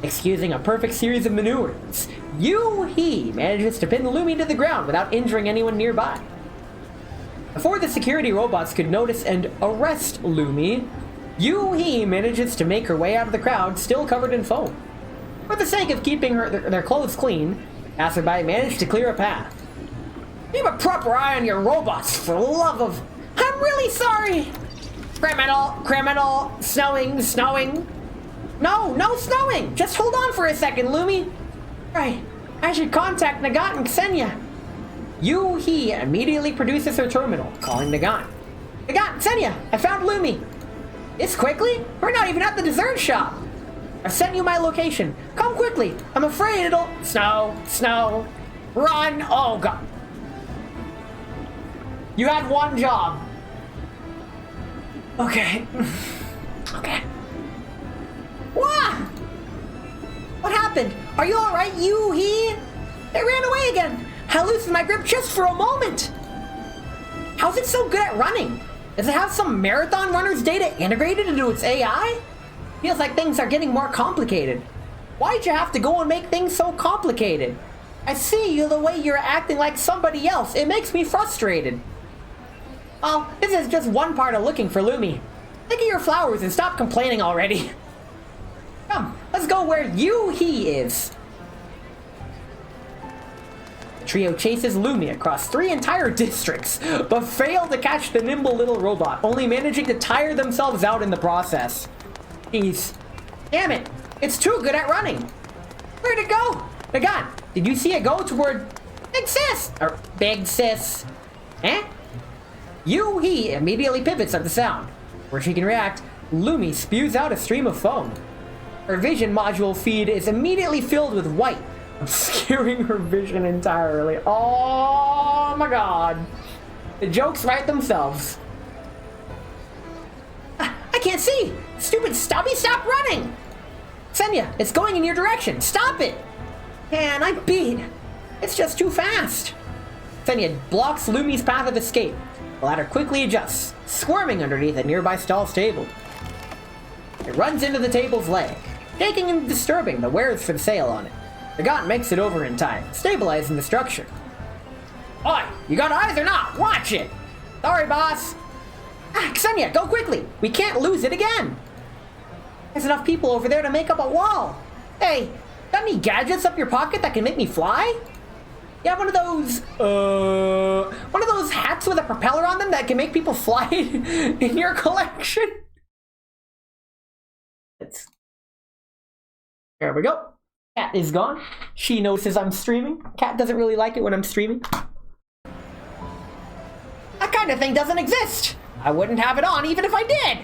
Excusing a perfect series of maneuvers, Yoohee manages to pin Lumi to the ground without injuring anyone nearby. Before the security robots could notice and arrest Lumi, Yoohee manages to make her way out of the crowd, still covered in foam. For the sake of keeping their clothes clean, passerby managed to clear a path. Keep a proper eye on your robots, for the love of... I'm really sorry! Criminal, snowing. No snowing! Just hold on for a second, Lumi. Right, I should contact Nagant and Ksenia. Yoohee immediately produces her terminal, calling Nagant. Nagant, Ksenia, I found Lumi. This quickly? We're not even at the dessert shop. I've sent you my location. Come quickly. I'm afraid it'll... Snow. Run. Oh, God. You had one job. Okay. Okay. Wah! What happened? Are you alright, Yoohee? They ran away again. I loosened my grip just for a moment. How's it so good at running? Does it have some marathon runner's data integrated into its AI? Feels like things are getting more complicated. Why'd you have to go and make things so complicated? I see you the way you're acting like somebody else. It makes me frustrated. Well, this is just one part of looking for Lumi. Think of your flowers and stop complaining already. Come, let's go where Yoohee is. The trio chases Lumi across 3 entire districts, but fail to catch the nimble little robot, only managing to tire themselves out in the process. Jeez. Damn it, it's too good at running. Where'd it go? Nagant, did you see it go toward Big Sis? Or Big Sis? Eh? Yoohee immediately pivots at the sound. Before she can react, Lumi spews out a stream of foam. Her vision module feed is immediately filled with white, obscuring her vision entirely. Oh my god. The jokes write themselves. I can't see! Stupid stubby, stop running! Ksenia, it's going in your direction. Stop it! Man, I'm beat. It's just too fast. Ksenia blocks Lumi's path of escape. The ladder quickly adjusts, squirming underneath a nearby stall's table. It runs into the table's leg, shaking and disturbing the wares for sale on it. Nagant makes it over in time, stabilizing the structure. Oi, you got eyes or not? Watch it! Sorry, boss. Ksenia, go quickly! We can't lose it again! There's enough people over there to make up a wall! Hey, got any gadgets up your pocket that can make me fly? You have one of those hats with a propeller on them that can make people fly in your collection? There we go. Cat is gone. She notices I'm streaming. Cat doesn't really like it when I'm streaming. That kind of thing doesn't exist! I wouldn't have it on even if I did!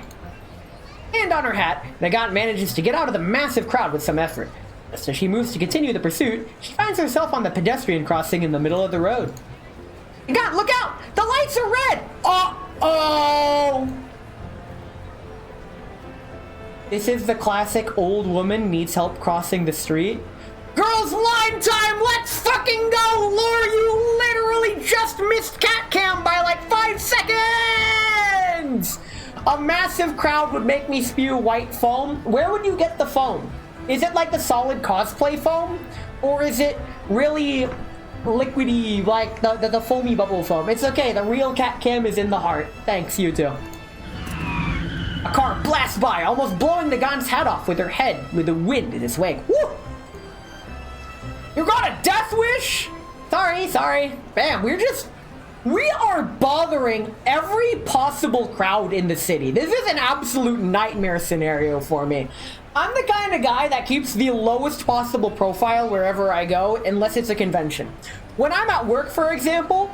And on her hat, Nagant manages to get out of the massive crowd with some effort. Just as she moves to continue the pursuit, she finds herself on the pedestrian crossing in the middle of the road. Nagant, look out! The lights are red! Uh-oh! This is the classic old woman needs help crossing the street. Girls, line time! Let's fucking go! Laura, you literally just missed cat cam by like 5 seconds! A massive crowd would make me spew white foam. Where would you get the foam? Is it like the solid cosplay foam? Or is it really liquidy, like the foamy bubble foam? It's okay, the real cat cam is in the heart. Thanks, you two. A car blasts by, almost blowing Nagant's hat off with her head with the wind in its wake. Woo! You got a death wish? Sorry. Bam, we are bothering every possible crowd in the city. This is an absolute nightmare scenario for me. I'm the kind of guy that keeps the lowest possible profile wherever I go, unless it's a convention. When I'm at work, for example,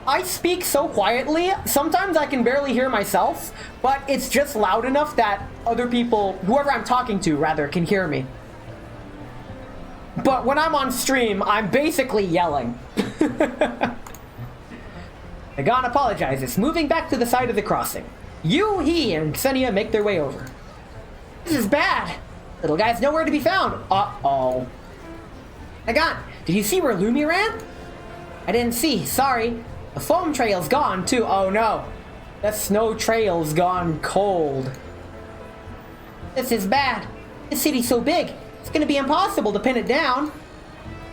I speak so quietly, sometimes I can barely hear myself, but it's just loud enough that other people, whoever I'm talking to, rather, can hear me. But when I'm on stream, I'm basically yelling. Nagant apologizes, moving back to the side of the crossing. Yoohee and Ksenia make their way over. This is bad. Little guy's nowhere to be found. Uh-oh. Nagant, did you see where Lumi ran? I didn't see, sorry. The foam trail's gone too. Oh no. The snow trail's gone cold. This is bad. This city's so big, it's gonna be impossible to pin it down.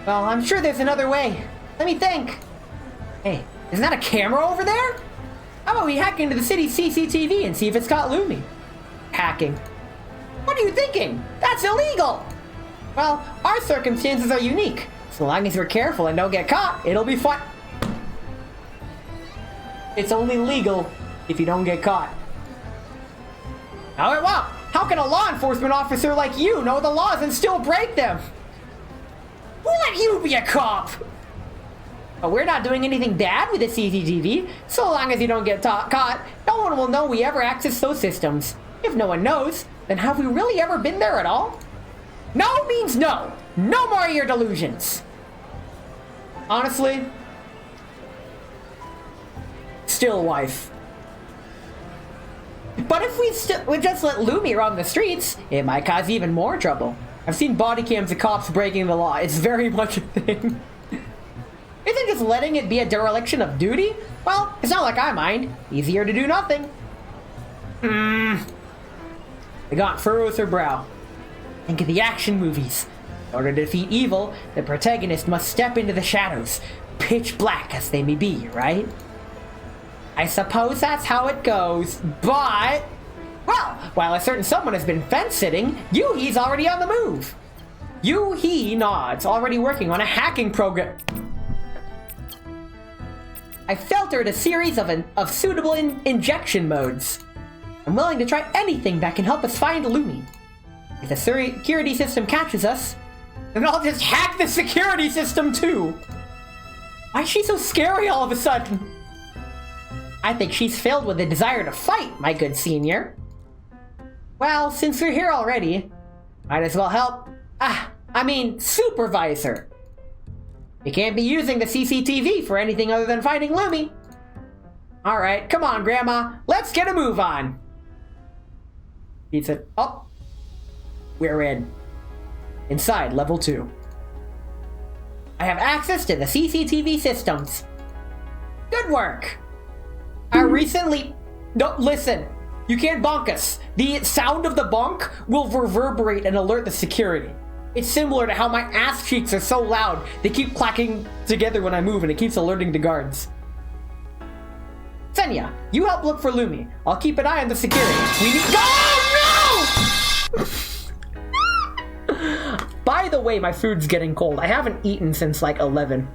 Well, I'm sure there's another way. Let me think. Hey, isn't that a camera over there? How about we hack into the city's CCTV and see if it's got Lumi? Hacking. What are you thinking? That's illegal! Well, our circumstances are unique. So long as we're careful and don't get caught, it'll be fun. It's only legal if you don't get caught. How How can a law enforcement officer like you know the laws and still break them? Who let you be a cop? But we're not doing anything bad with the CCTV. So long as you don't get caught, no one will know we ever access those systems. If no one knows, then have we really ever been there at all? No means no. No more of your delusions. Honestly, still wife. But if we just let Lumi run the streets, it might cause even more trouble. I've seen body cams of cops breaking the law. It's very much a thing. Isn't just letting it be a dereliction of duty? Well, it's not like I mind. Easier to do nothing. The gaunt furrows her brow. Think of the action movies. In order to defeat evil, the protagonist must step into the shadows, pitch black as they may be, right? I suppose that's how it goes, but... Well, while a certain someone has been fence-sitting, Yoohee's already on the move. Yoohee nods, already working on a hacking program. I filtered a series of suitable injection modes. I'm willing to try anything that can help us find Lumi. If the security system catches us, then I'll just hack the security system too. Why is she so scary all of a sudden? I think she's filled with a desire to fight, my good senior. Well, since we're here already, might as well help. Supervisor. You can't be using the CCTV for anything other than finding Lumi. Alright, come on, Grandma. Let's get a move on. He said, oh. We're in. Inside level 2. I have access to the CCTV systems. Good work. I recently... No, listen. You can't bonk us. The sound of the bonk will reverberate and alert the security. It's similar to how my ass cheeks are so loud, they keep clacking together when I move and it keeps alerting the guards. Senya, you help look for Lumi. I'll keep an eye on the security. We need... Oh, no! By the way, my food's getting cold. I haven't eaten since like 11.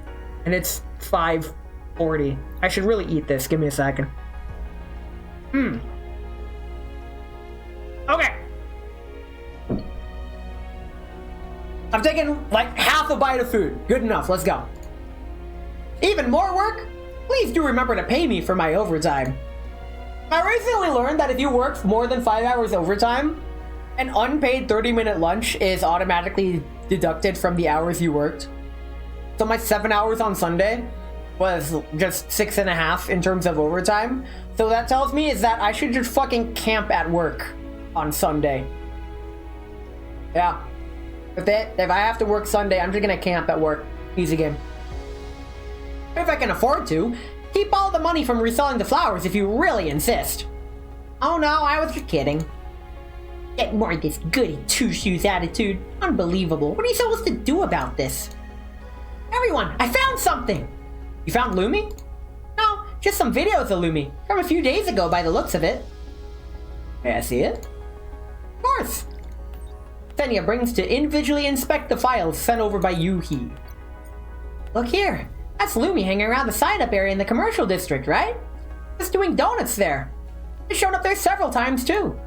And it's 5:40. I should really eat this. Give me a second. Okay. I've taken like half a bite of food. Good enough. Let's go. Even more work? Please do remember to pay me for my overtime. I recently learned that if you work more than 5 hours overtime, an unpaid 30-minute lunch is automatically deducted from the hours you worked. So my 7 hours on Sunday was just 6.5 in terms of overtime. So that tells me is that I should just fucking camp at work on Sunday. Yeah. If I have to work Sunday, I'm just gonna camp at work. Easy game. If I can afford to, keep all the money from reselling the flowers if you really insist. Oh no, I was just kidding. Get more of this goody two-shoes attitude. Unbelievable. What are you supposed to do about this? Everyone, I found something! You found Lumi? No, just some videos of Lumi from a few days ago by the looks of it. May I see it? Of course. Senya brings to individually inspect the files sent over by Yoohee. Look here. That's Lumi hanging around the sign-up area in the commercial district, right? Just doing donuts there. It's shown up there several times too.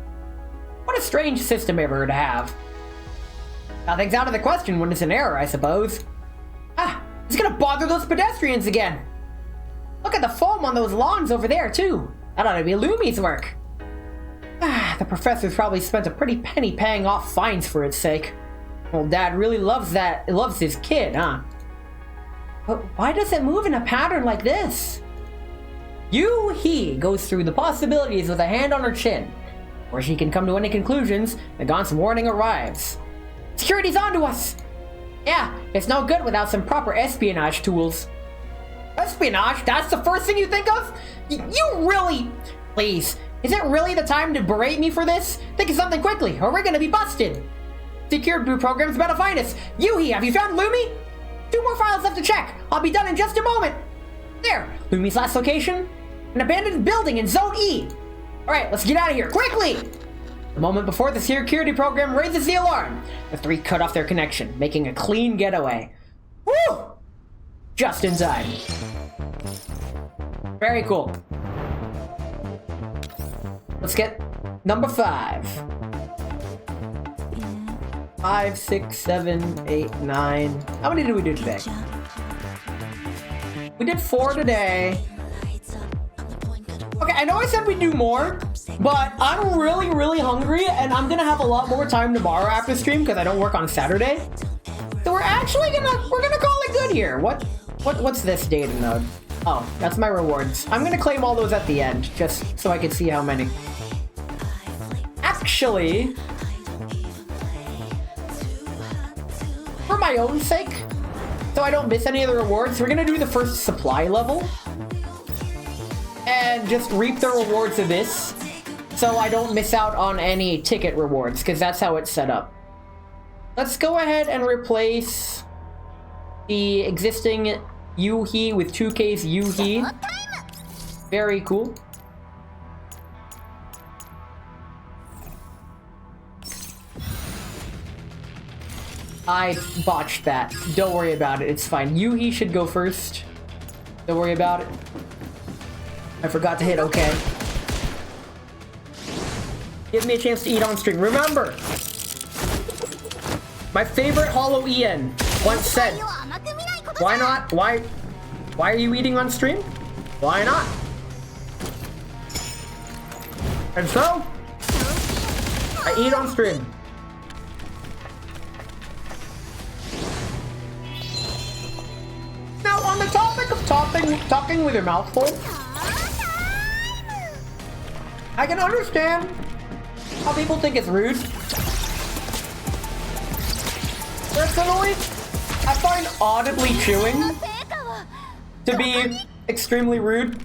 What a strange system ever to have. Nothing's out of the question when it's an error, I suppose. It's gonna bother those pedestrians again. Look at the foam on those lawns over there too. That ought to be Lumi's work. The professor's probably spent a pretty penny paying off fines for its sake. Old Dad really loves his kid, huh? But why does it move in a pattern like this? Yoohee goes through the possibilities with a hand on her chin. Before she can come to any conclusions, the Gaunt's warning arrives. Security's onto us! Yeah, it's no good without some proper espionage tools. Espionage? That's the first thing you think of? You really... Please, is it really the time to berate me for this? Think of something quickly, or we're gonna be busted. Security program's about to find us. Yoohee, have you found Lumi? 2 more files left to check. I'll be done in just a moment. There, Lumi's last location. An abandoned building in Zone E. Alright, let's get out of here, quickly! The moment before the security program raises the alarm, the 3 cut off their connection, making a clean getaway. Woo! Just in time. Very cool. Let's get number 5. 5, 6, 7, 8, 9. How many did we do today? We did 4 today. Okay, I know I said we'd do more, but I'm really, really hungry, and I'm gonna have a lot more time tomorrow after stream because I don't work on Saturday. So we're actually gonna call it good here. What's this data node? Oh, that's my rewards. I'm gonna claim all those at the end, just so I can see how many. Actually, for my own sake, so I don't miss any of the rewards, we're gonna do the first supply level and just reap the rewards of this so I don't miss out on any ticket rewards, because that's how it's set up. Let's go ahead and replace the existing Yoohee with 2K's Yoohee. Very cool. I botched that. Don't worry about it. It's fine. Yoohee should go first. Don't worry about it. I forgot to hit OK. Give me a chance to eat on stream. Remember, my favorite Hollow EN once said, why not? Why are you eating on stream? Why not? And so, I eat on stream. Now, on the topic of talking with your mouth full, I can understand how people think it's rude. Personally, I find audibly chewing to be extremely rude.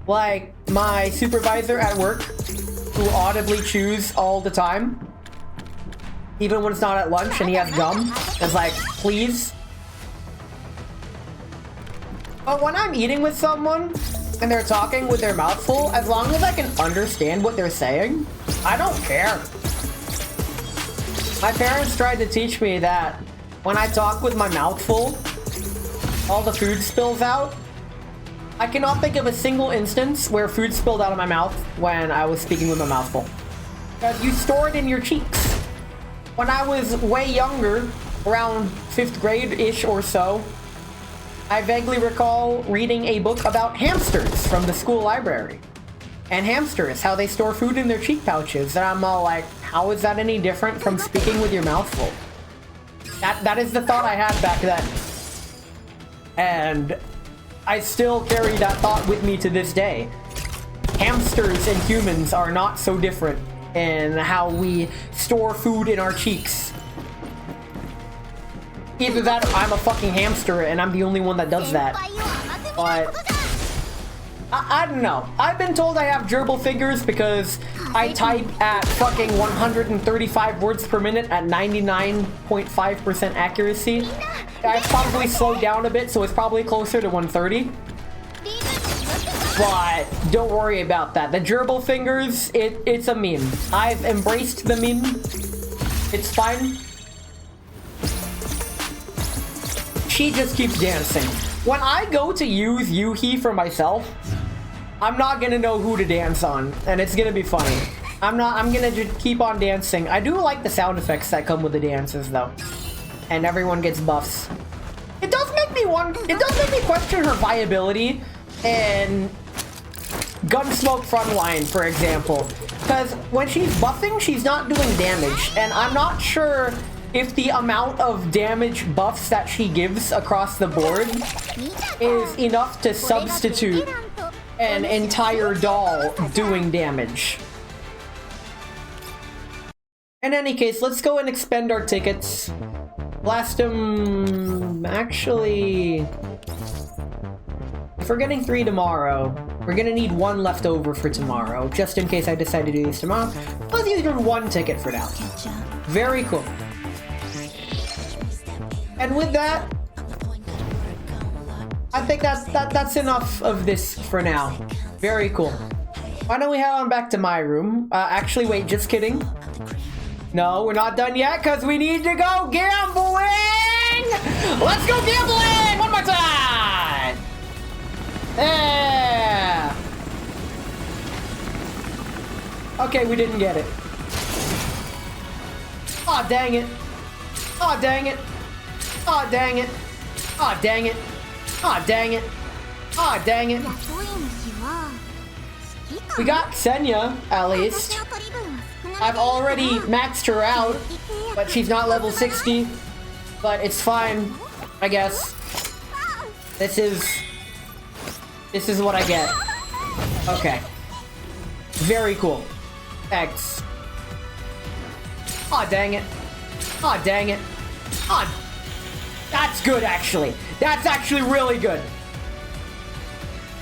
Like my supervisor at work, who audibly chews all the time, even when it's not at lunch and he has gum, is like, please. But when I'm eating with someone and they're talking with their mouth full, as long as I can understand what they're saying, I don't care. My parents tried to teach me that when I talk with my mouth full, all the food spills out. I cannot think of a single instance where food spilled out of my mouth when I was speaking with my mouth full. Because you store it in your cheeks. When I was way younger, around 5th grade-ish or so, I vaguely recall reading a book about hamsters from the school library. And hamsters, how they store food in their cheek pouches. And I'm all like, how is that any different from speaking with your mouth full? That is the thought I had back then. And I still carry that thought with me to this day. Hamsters and humans are not so different in how we store food in our cheeks. Either that or I'm a fucking hamster and I'm the only one that does that. But I don't know. I've been told I have gerbil fingers because I type at fucking 135 words per minute at 99.5% accuracy. I've probably slowed down a bit, so it's probably closer to 130. But don't worry about that. The gerbil fingers, it's a meme. I've embraced the meme. It's fine. She just keeps dancing. When I go to use Yoohee for myself, I'm not gonna know who to dance on, and it's gonna be funny. I'm gonna just keep on dancing. I do like the sound effects that come with the dances, though. And everyone gets buffs. It does make me question her viability in Gunsmoke Frontline, for example. Because when she's buffing, she's not doing damage, and I'm not sure if the amount of damage buffs that she gives across the board is enough to substitute an entire doll doing damage. In any case, let's go and expend our tickets. Blast them... Actually... If we're getting 3 tomorrow, we're gonna need 1 left over for tomorrow, just in case I decide to do these tomorrow. Let's use your 1 ticket for now. Very cool. And with that, I think that's enough of this for now. Very cool. Why don't we head on back to my room? Actually, wait, just kidding. No, we're not done yet, because we need to go gambling! Let's go gambling! One more time! Yeah! Okay, we didn't get it. Aw, dang it. Aw, dang it. Aw, dang it. Aw, dang it. Aw, dang it. Aw, dang it. We got Xenia, at least. I've already maxed her out, but she's not level 60. But it's fine, I guess. This is what I get. Okay. Very cool. X. Aw, dang it. Aw, dang it. Aw. That's good, actually. That's actually really good.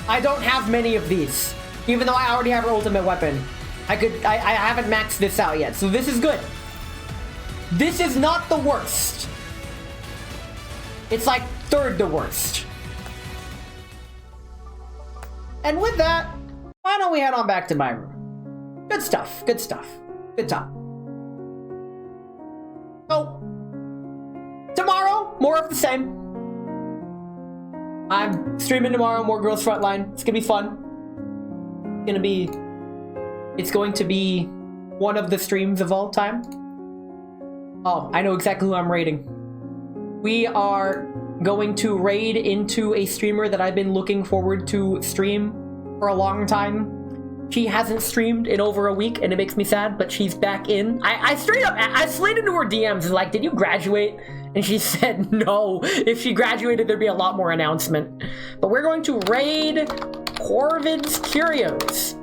I don't have many of these. Even though I already have her ultimate weapon. I haven't maxed this out yet, so this is good. This is not the worst. It's like third the worst. And with that, why don't we head on back to my room? Good stuff, good stuff. Good time. So, tomorrow, more of the same. I'm streaming tomorrow, more Girls Frontline. It's gonna be fun. It's going to be one of the streams of all time. Oh, I know exactly who I'm raiding. We are going to raid into a streamer that I've been looking forward to stream for a long time. She hasn't streamed in over a week, and it makes me sad, but she's back in. I slid into her DMs and like, did you graduate? And she said no. If she graduated, there'd be a lot more announcement. But we're going to raid Corvid's Curios.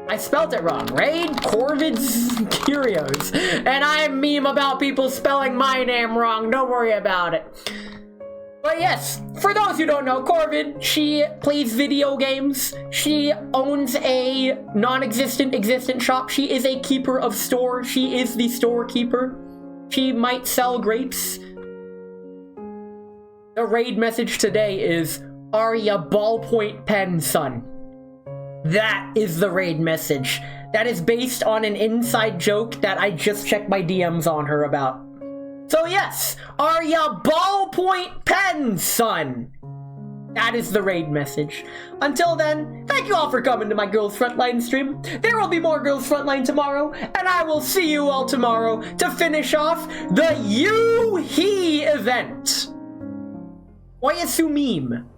I spelt it wrong. Raid Corvid's Curios. And I meme about people spelling my name wrong. Don't worry about it. But yes, for those who don't know, Corvid, she plays video games. She owns a non-existent existent shop. She is a keeper of store. She is the storekeeper. She might sell grapes. The raid message today is, are ya ballpoint pen, son? That is the raid message. That is based on an inside joke that I just checked my DMs on her about. So yes, are ya ballpoint pen, son? That is the raid message. Until then, thank you all for coming to my Girls Frontline stream. There will be more Girls Frontline tomorrow, and I will see you all tomorrow to finish off the Yoohee event. Why is meme?